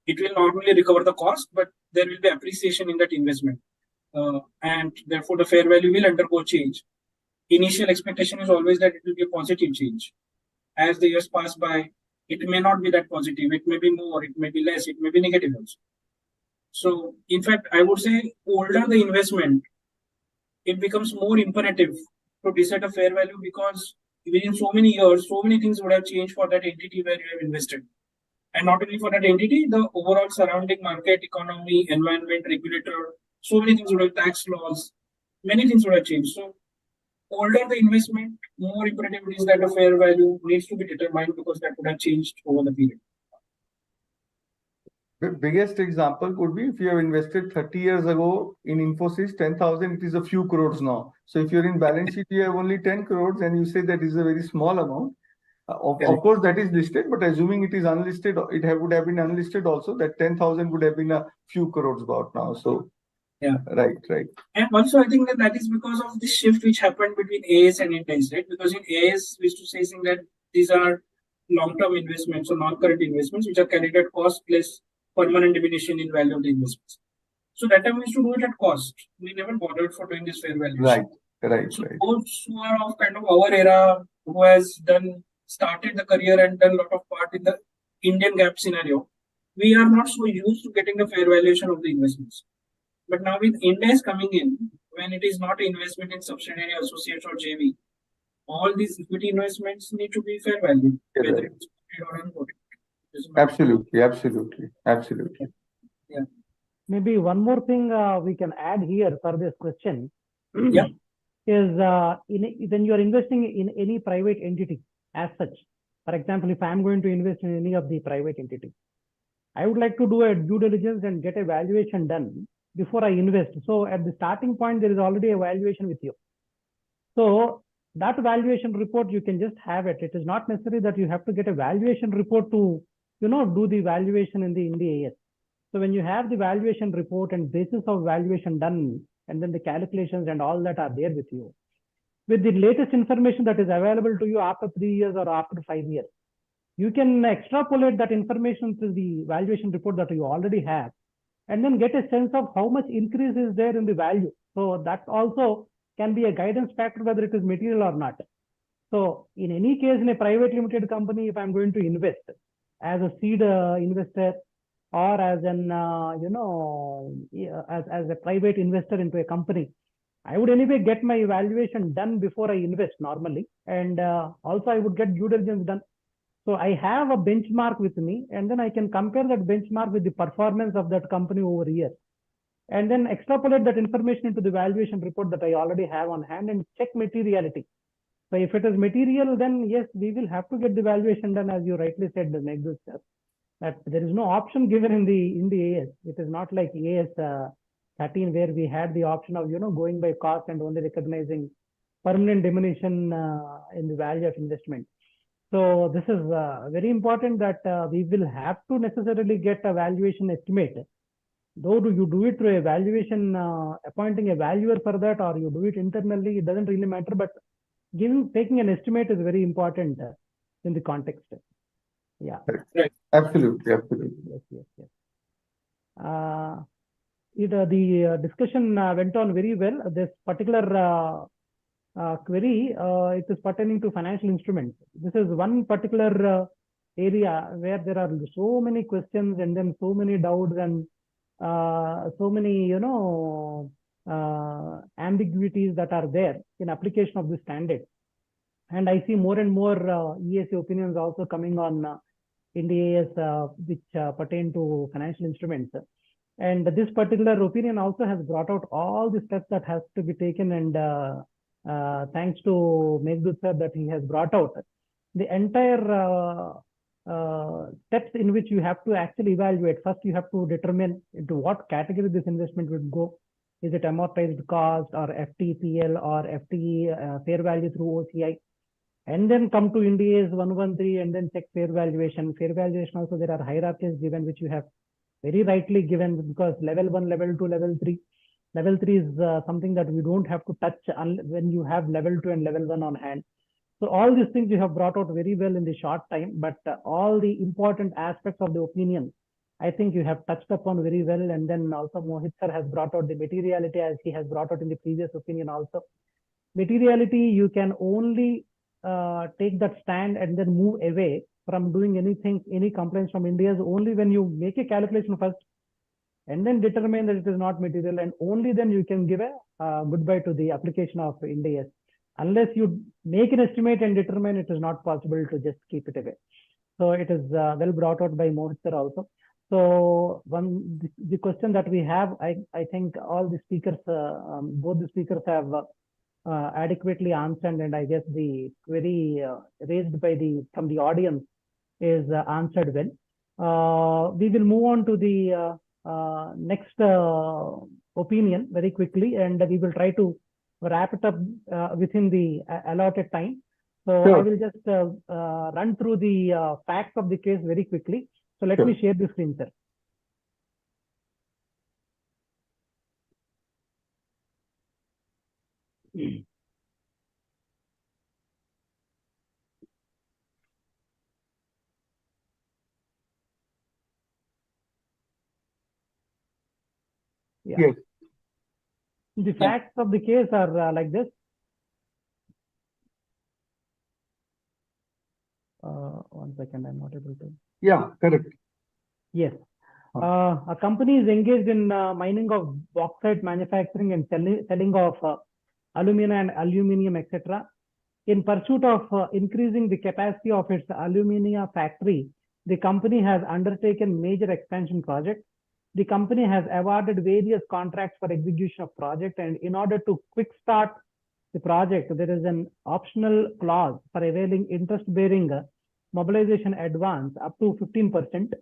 [SPEAKER 5] it will not only recover the cost, but there will be appreciation in that investment. And therefore the fair value will undergo change. Initial expectation is always that it will be a positive change. As the years pass by, it may not be that positive. It may be more, it may be less, it may be negative also. So in fact, I would say older the investment, it becomes more imperative to decide a fair value, because within so many years, so many things would have changed for that entity where you have invested. And not only for that entity, the overall surrounding market, economy, environment, regulator, so many things would have, tax laws, many things would have changed. So older the investment, more imperative it is that a fair value needs to be determined, because that would have changed over the period.
[SPEAKER 6] The biggest example could be if you have invested 30 years ago in Infosys, 10,000, it is a few crores now. So if you're in balance sheet, you have only 10 crores and you say that is a very small amount. Of course, that is listed, but assuming it is unlisted, would have been unlisted also, that 10,000 would have been a few crores about now. So,
[SPEAKER 5] yeah,
[SPEAKER 6] right.
[SPEAKER 5] And also, I think that is because of the shift which happened between AS and Ind AS, right? Because in AS, we used to say that these are long-term investments or non-current investments, which are carried at cost plus permanent diminution in value of the investments. So that time we used to do it at cost. We never bothered for doing this fair valuation.
[SPEAKER 6] Right.
[SPEAKER 5] So those who are of kind of our era, who has started the career and done a lot of part in the Indian GAAP scenario, we are not so used to getting the fair valuation of the investments. But now with Ind AS coming in, when it is not an investment in subsidiary, associates or JV, all these equity investments need to be fair value, whether it's or unquoted.
[SPEAKER 6] Absolutely.
[SPEAKER 5] Yeah.
[SPEAKER 4] Maybe one more thing we can add here for this question
[SPEAKER 5] Yeah.
[SPEAKER 4] is when you are investing in any private entity as such. For example, if I am going to invest in any of the private entities, I would like to do a due diligence and get a valuation done before I invest. So at the starting point, there is already a valuation with you. So that valuation report, you can just have it. It is not necessary that you have to get a valuation report to, do the valuation in the Ind AS. So when you have the valuation report and basis of valuation done, and then the calculations and all that are there with you, with the latest information that is available to you after 3 years or after 5 years, you can extrapolate that information to the valuation report that you already have, and then get a sense of how much increase is there in the value. So that also can be a guidance factor whether it is material or not. So in any case, in a private limited company, if I'm going to invest as a seed investor or as an, as a private investor into a company, I would anyway get my evaluation done before I invest normally. And also I would get due diligence done. So I have a benchmark with me, and then I can compare that benchmark with the performance of that company over years, and then extrapolate that information into the valuation report that I already have on hand and check materiality. So if it is material, then yes, we will have to get the valuation done, as you rightly said, the next step. That there is no option given in the AS. It is not like AS 13 where we had the option of going by cost and only recognizing permanent diminution in the value of investment. So this is very important that we will have to necessarily get a valuation estimate. Though you do it through a valuation, appointing a valuer for that, or you do it internally, it doesn't really matter. But taking an estimate is very important in the context. Yeah.
[SPEAKER 6] Right. Absolutely.
[SPEAKER 4] Yes. The discussion went on very well. This particular query, it is pertaining to financial instruments. This is one particular area where there are so many questions and then so many doubts and so many, ambiguities that are there in application of this standard. And I see more and more EAC opinions also coming on Ind AS, which pertain to financial instruments. And this particular opinion also has brought out all the steps that has to be taken, and thanks to Meghdud sir that he has brought out the entire steps in which you have to actually evaluate. First, you have to determine into what category this investment would go. Is it amortized cost or FTPL or FTE fair value through OCI? And then come to Ind AS 113 and then check fair valuation. Fair valuation also, there are hierarchies given, which you have very rightly given, because level 1, level 2, level 3. Level 3 is something that we don't have to touch when you have level 2 and level 1 on hand. So all these things you have brought out very well in the short time, but all the important aspects of the opinion, I think you have touched upon very well. And then also Mohit sir has brought out the materiality, as he has brought out in the previous opinion also. Materiality, you can only take that stand and then move away from doing anything, any complaints from India, only when you make a calculation first and then determine that it is not material, and only then you can give a goodbye to the application of Ind AS. Unless you make an estimate and determine, it is not possible to just keep it away. So it is well brought out by Mohit sir also. So the question that we have, I think all the speakers, both the speakers have adequately answered, and I guess the query raised by from the audience is answered well. We will move on to the next opinion very quickly, and we will try to wrap it up within the allotted time. So
[SPEAKER 6] Sure.
[SPEAKER 4] I will just run through the facts of the case very quickly. So let me share the screen, sir. Yeah.
[SPEAKER 6] Yes.
[SPEAKER 4] The facts of the case are like this. One second, I'm not able to.
[SPEAKER 6] Yeah, correct.
[SPEAKER 4] Yes. A company is engaged in mining of bauxite manufacturing and selling of alumina and aluminum, etc. In pursuit of increasing the capacity of its alumina factory, the company has undertaken major expansion projects. The company has awarded various contracts for execution of project, and in order to quick start the project, there is an optional clause for availing interest-bearing mobilization advance up to 15%.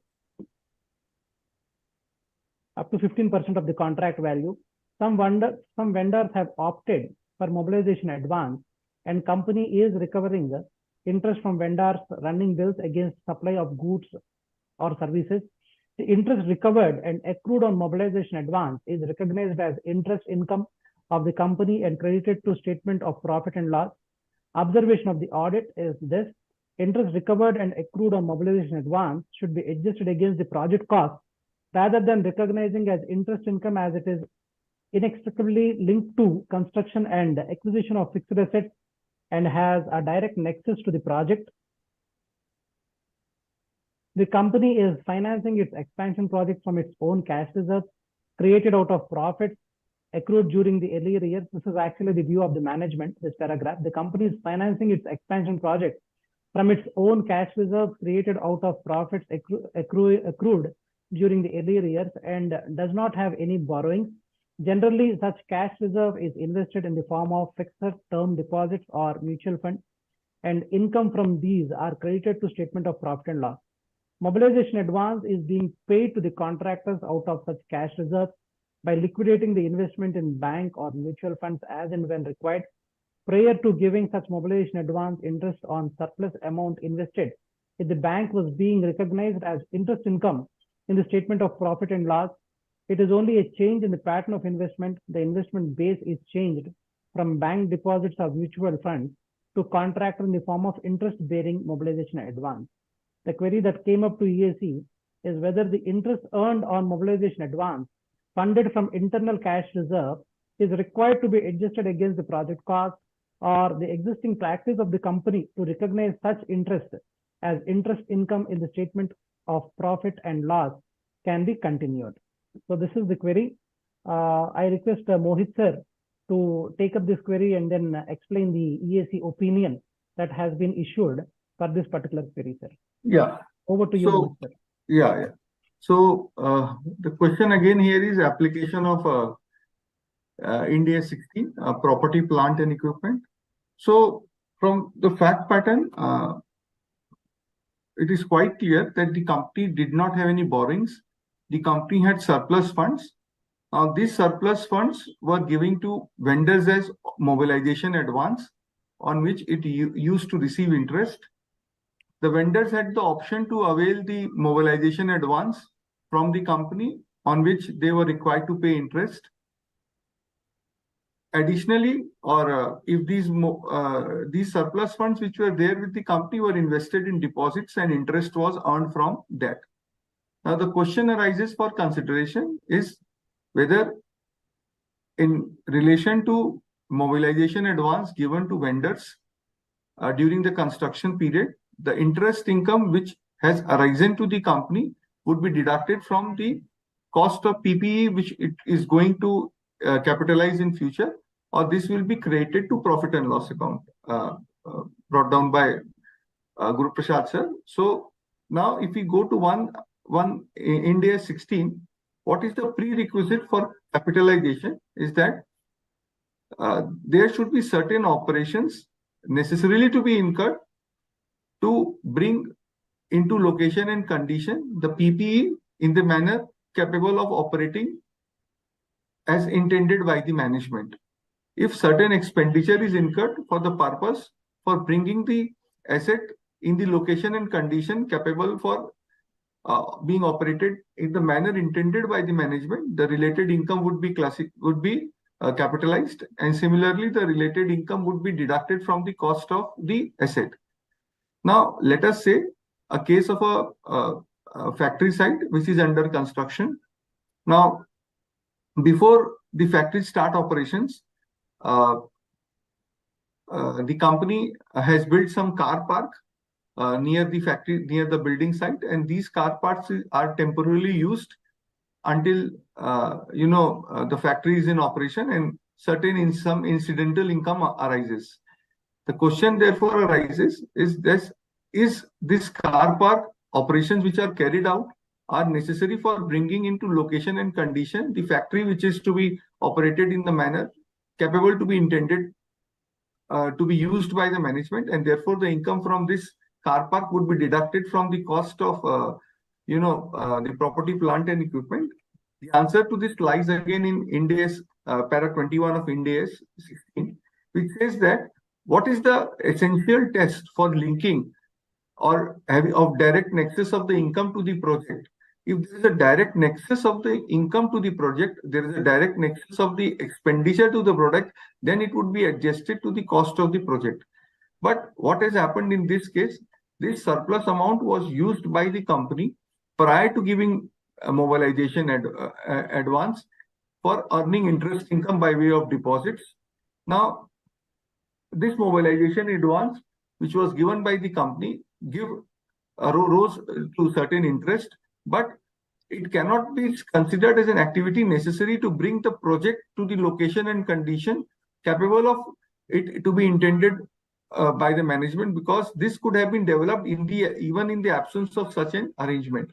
[SPEAKER 4] Up to 15% of the contract value. Some vendors have opted for mobilization advance, and company is recovering interest from vendors running bills against supply of goods or services. The interest recovered and accrued on mobilization advance is recognized as interest income of the company and credited to statement of profit and loss. Observation of the audit is this: interest recovered and accrued on mobilization advance should be adjusted against the project cost rather than recognizing as interest income, as it is inextricably linked to construction and acquisition of fixed assets and has a direct nexus to the project. The company is financing its expansion project from its own cash reserves created out of profits accrued during the earlier years. This is actually the view of the management, this paragraph. The company is financing its expansion project from its own cash reserves created out of profits accrued during the earlier years and does not have any borrowings. Generally, such cash reserve is invested in the form of fixed term deposits or mutual funds, and income from these are credited to statement of profit and loss. Mobilization advance is being paid to the contractors out of such cash reserves by liquidating the investment in bank or mutual funds as and when required. prior to giving such mobilization advance interest on surplus amount invested, if the bank was being recognized as interest income in the statement of profit and loss, it is only a change in the pattern of investment. The investment base is changed from bank deposits of mutual funds to contract in the form of interest-bearing mobilization advance. The query that came up to EAC is whether the interest earned on mobilization advance funded from internal cash reserve is required to be adjusted against the project cost, or the existing practice of the company to recognize such interest as interest income in the statement of profit and loss can be continued. So this is the query. I request Mohit sir to take up this query and then explain the EAC opinion that has been issued for this particular query, sir.
[SPEAKER 6] Yeah.
[SPEAKER 4] Over to you, Mohit sir.
[SPEAKER 6] Yeah. So the question again here is application of Ind AS 16, property, plant and equipment. So from the fact pattern, it is quite clear that the company did not have any borrowings. The company had surplus funds. These surplus funds were given to vendors as mobilization advance, on which it used to receive interest. The vendors had the option to avail the mobilization advance from the company, on which they were required to pay interest. Additionally, or if these surplus funds which were there with the company were invested in deposits and interest was earned from that. Now the question arises for consideration is whether in relation to mobilization advance given to vendors during the construction period, the interest income which has arisen to the company would be deducted from the cost of PPE which it is going to capitalize in future, or this will be created to profit and loss account brought down by Guru Prasad sir. So now if we go to one Ind AS 16, what is the prerequisite for capitalization is that there should be certain operations necessarily to be incurred to bring into location and condition the PPE in the manner capable of operating as intended by the management. If certain expenditure is incurred for the purpose for bringing the asset in the location and condition capable for being operated in the manner intended by the management, the related income would be capitalized, and similarly the related income would be deducted from the cost of the asset. Now let us say a case of a factory site which is under construction. Now before the factory start operations, the company has built some car park near the factory, near the building site, and these car parks are temporarily used until the factory is in operation and some incidental income arises. The question therefore arises is this car park operations which are carried out are necessary for bringing into location and condition the factory which is to be operated in the manner capable to be intended to be used by the management, and therefore the income from this car park would be deducted from the cost of the property, plant and equipment. The answer to this lies again in Ind AS para 21 of Ind AS 16, which says that what is the essential test for linking or of direct nexus of the income to the project. If there is a direct nexus of the income to the project, there is a direct nexus of the expenditure to the product, then it would be adjusted to the cost of the project. But what has happened in this case, this surplus amount was used by the company prior to giving a mobilization advance for earning interest income by way of deposits. Now, this mobilization advance, which was given by the company, rose to certain interest, but it cannot be considered as an activity necessary to bring the project to the location and condition capable of it to be intended by the management, because this could have been developed even in the absence of such an arrangement.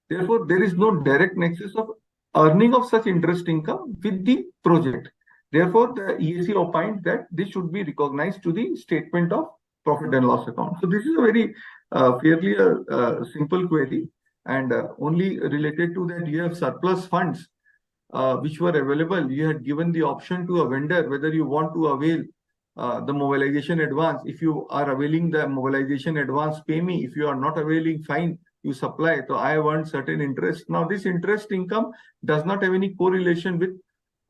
[SPEAKER 6] Therefore, there is no direct nexus of earning of such interest income with the project. Therefore, the EAC opined that this should be recognized to the statement of profit and loss account. So this is a very fairly simple query, and only related to that you have surplus funds which were available. You had given the option to a vendor whether you want to avail the mobilization advance. If you are availing the mobilization advance, pay me. If you are not availing, fine, you supply. So I want certain interest. Now this interest income does not have any correlation with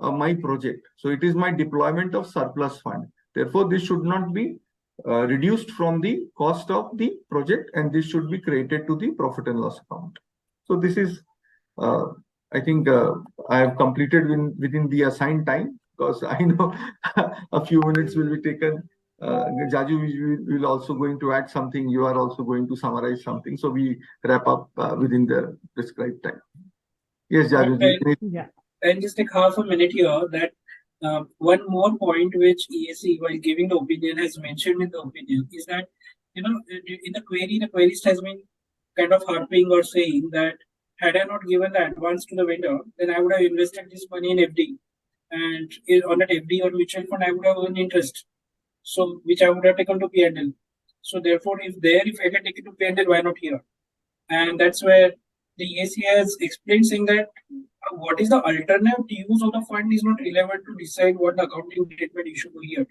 [SPEAKER 6] my project. So it is my deployment of surplus fund. Therefore, this should not be reduced from the cost of the project, and this should be credited to the profit and loss account. So this is, I think I have completed within the assigned time, because I know a few minutes will be taken. Jaju will also going to add something. You are also going to summarize something. So we wrap up within the prescribed time. Yes, Jaju.
[SPEAKER 4] Yeah.
[SPEAKER 5] I'll just take half a minute here. That one more point which EAC, while giving the opinion, has mentioned in the opinion is that, in the querist has been kind of harping or saying that had I not given the advance to the vendor, then I would have invested this money in FD. And on that FD or mutual fund, I would have earned interest. So, which I would have taken to P&L. So, therefore, if I can take it to P&L, why not here? And that's where the EAC has explained, saying that what is the alternate use of the fund is not relevant to decide what the accounting treatment you should do here.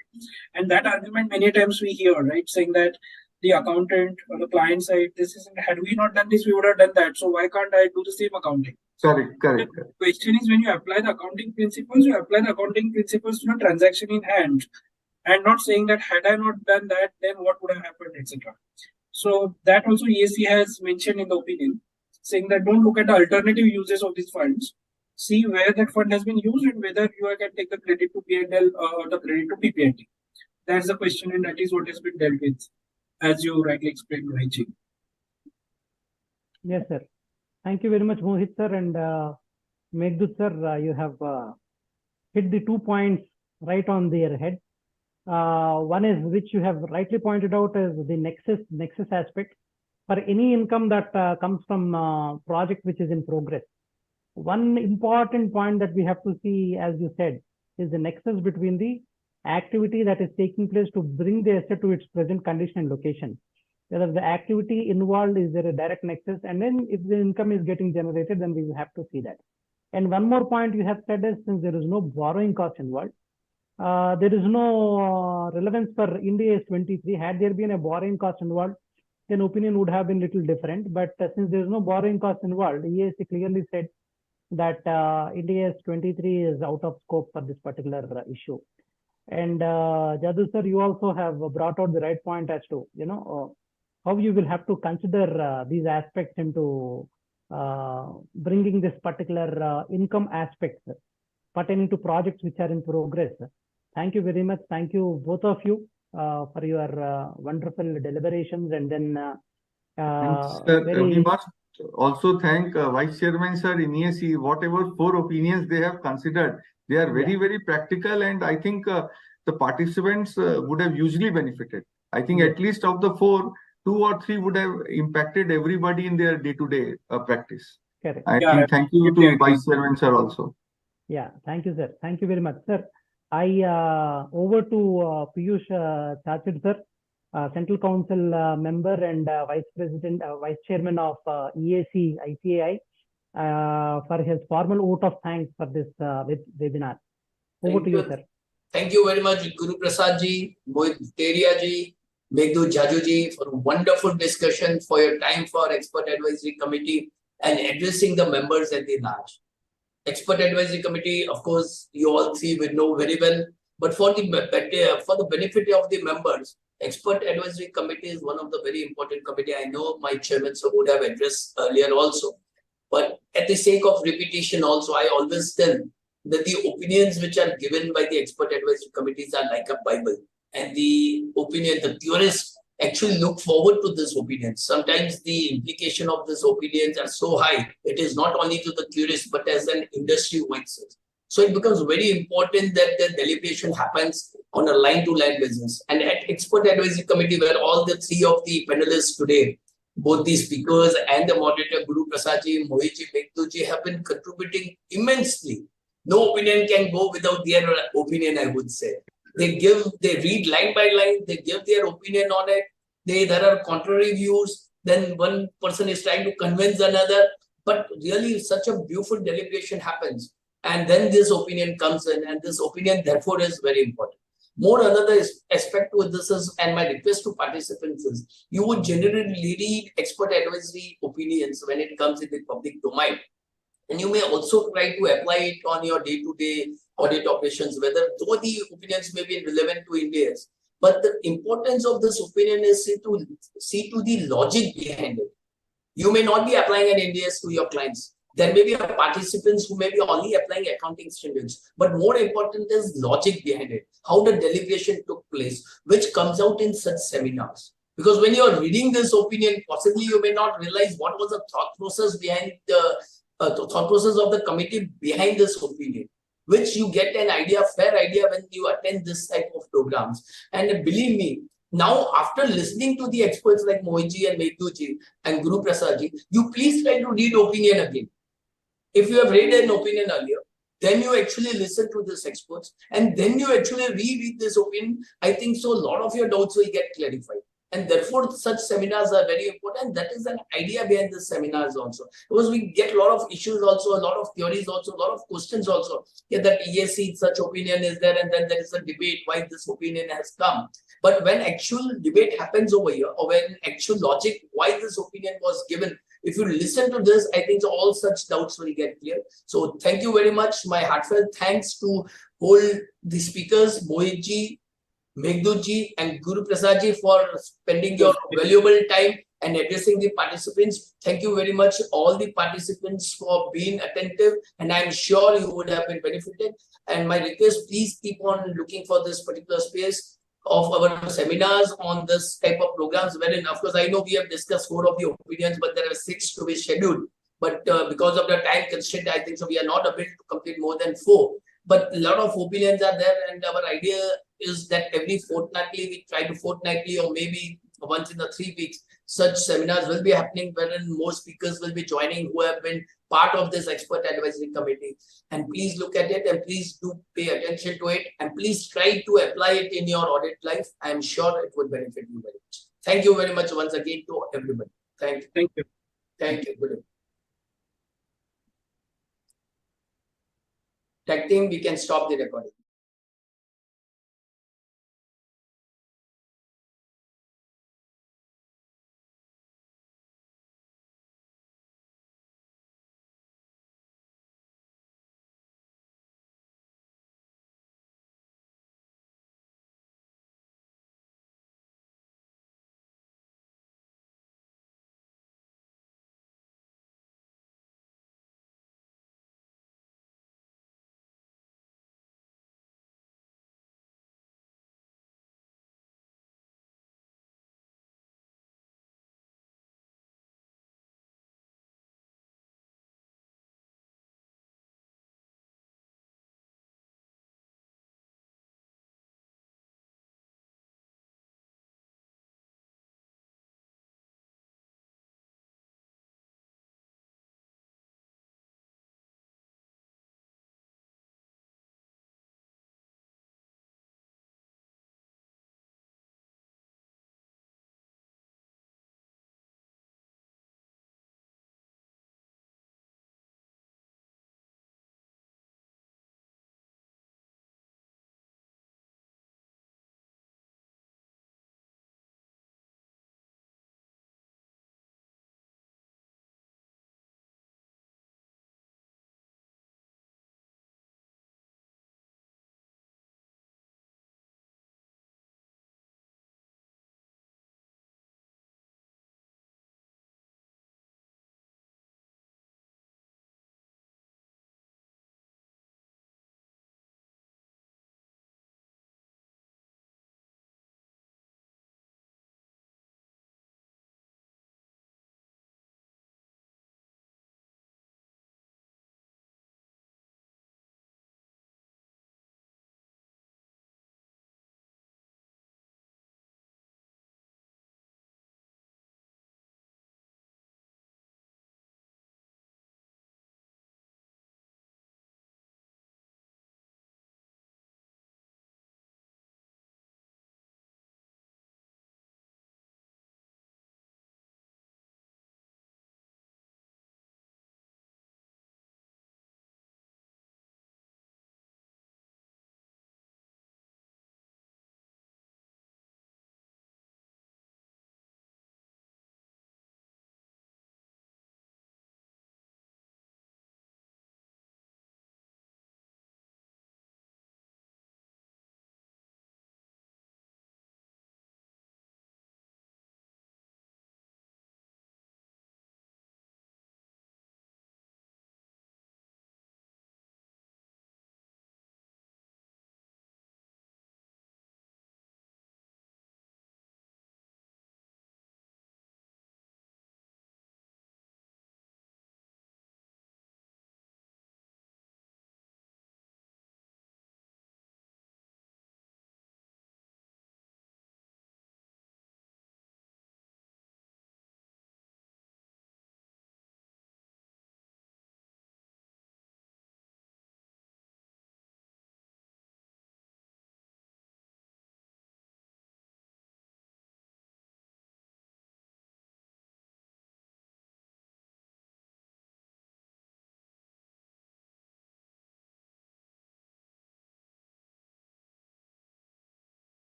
[SPEAKER 5] And that argument many times we hear, right, saying that the accountant or the client side, this is, had we not done this, we would have done that. So why can't I do the same accounting?
[SPEAKER 6] Correct.
[SPEAKER 5] The question is, when you apply the accounting principles, you apply the accounting principles to the transaction in hand, and not saying that had I not done that, then what would have happened, etc. So that also EAC has mentioned in the opinion, saying that don't look at the alternative uses of these funds. See where that fund has been used and whether you can take the credit to P&L or the credit to PPND. That's the question, and that is what has been dealt with, as you rightly explained, Mohit.
[SPEAKER 4] Yes, sir. Thank you very much, Mohit sir, and Meghdut sir. You have hit the 2 points right on their head. One is, which you have rightly pointed out, is the nexus aspect. For any income that comes from project which is in progress, one important point that we have to see, as you said, is the nexus between the activity that is taking place to bring the asset to its present condition and location. Whether the activity involved, is there a direct nexus, and then if the income is getting generated, then we will have to see that. And one more point you have said is, since there is no borrowing cost involved, there is no relevance for Ind AS 23. Had there been a borrowing cost involved, then opinion would have been little different. But since there is no borrowing cost involved, EAC clearly said that Ind AS 23 is out of scope for this particular issue. And Jadu sir, you also have brought out the right point as to, how you will have to consider these aspects into bringing this particular income aspects pertaining to projects which are in progress. Thank you very much. Thank you, both of you, for your wonderful deliberations. And then
[SPEAKER 6] we must also thank Vice Chairman sir in EAC. Whatever 4 opinions they have considered, they are very, very practical, and I think the participants would have hugely benefited. I think at least of the 4, 2 or 3 would have impacted everybody in their day-to-day practice.
[SPEAKER 4] Correct.
[SPEAKER 6] I think thank you to Vice Chairman sir also.
[SPEAKER 4] Yeah, thank you, sir. Thank you very much, sir. Over to Piyush Chachid, sir, Central Council member and Vice Chairman of EAC ICAI, for his formal vote of thanks for this webinar. Over to you, sir.
[SPEAKER 7] Thank you very much, Guru Prasad ji, Mohit Teria ji, Meghdut Jaju ji, for a wonderful discussion, for your time for Expert Advisory Committee and addressing the members at the large. Expert Advisory Committee, of course, you all three will know very well, but for the benefit of the members, Expert Advisory Committee is one of the very important committee. I know my chairman sir would have addressed earlier also, but at the sake of repetition also, I always tell that the opinions which are given by the Expert Advisory Committees are like a Bible, and the opinion, the theorists actually look forward to this opinion. Sometimes the implication of these opinions are so high, it is not only to the theorists, but as an industry-wide sense. So it becomes very important that the deliberation happens on a line-to-line basis. And at Expert Advisory Committee, where all the 3 of the panelists today, both the speakers and the moderator, Guru Prasad ji, Mohit ji, Meghdut ji, have been contributing immensely. No opinion can go without their opinion, I would say. They read line by line, they give their opinion on it. There are contrary views, then one person is trying to convince another, but really such a beautiful deliberation happens. And then this opinion comes in, and this opinion therefore is very important. More another aspect to this is, and my request to participants is, you would generally read expert advisory opinions when it comes in the public domain. And you may also try to apply it on your day-to-day audit operations, whether though the opinions may be relevant to Ind AS. But the importance of this opinion is to see to the logic behind it. You may not be applying an Ind AS to your clients. There may be participants who may be only applying accounting standards, but more important is logic behind it, how the deliberation took place, which comes out in such seminars. Because when you are reading this opinion, possibly you may not realize what was the thought process behind the thought process of the committee behind this opinion, which you get an idea, fair idea when you attend this type of programs. And believe me, now after listening to the experts like Mohitji and Meghdooji and Guru Prasadji, you please try to read opinion again. If you have read an opinion earlier, then you actually listen to these experts, and then you actually reread this opinion. I think so a lot of your doubts will get clarified. And therefore, such seminars are very important. That is an idea behind the seminars also. Because we get a lot of issues also, a lot of theories also, a lot of questions also. Yeah, that EAC, such opinion is there, and then there is a debate why this opinion has come. But when actual debate happens over here, or when actual logic, why this opinion was given, if you listen to this, I think all such doubts will get clear. So thank you very much. My heartfelt thanks to all the speakers, Mohitji, Meghdooji and Guru Prasadji for spending your valuable time and addressing the participants. Thank you very much, all the participants, for being attentive, and I'm sure you would have been benefited. And my request, please keep on looking for this particular space of our seminars on this type of programs, wherein, of course, I know we have discussed 4 of the opinions, but there are 6 to be scheduled. But because of the time constraint, I think so we are not able to complete more than 4. But a lot of opinions are there, and our idea is that every fortnightly, we try to fortnightly or maybe once in the 3 weeks, such seminars will be happening, wherein more speakers will be joining who have been part of this expert advisory committee. And please look at it, and please do pay attention to it, and please try to apply it in your audit life. I am sure it would benefit you very much. Thank you very much once again to everybody. Thank you.
[SPEAKER 5] Thank you.
[SPEAKER 7] Thank you. Good evening. Tech team, we can stop the recording.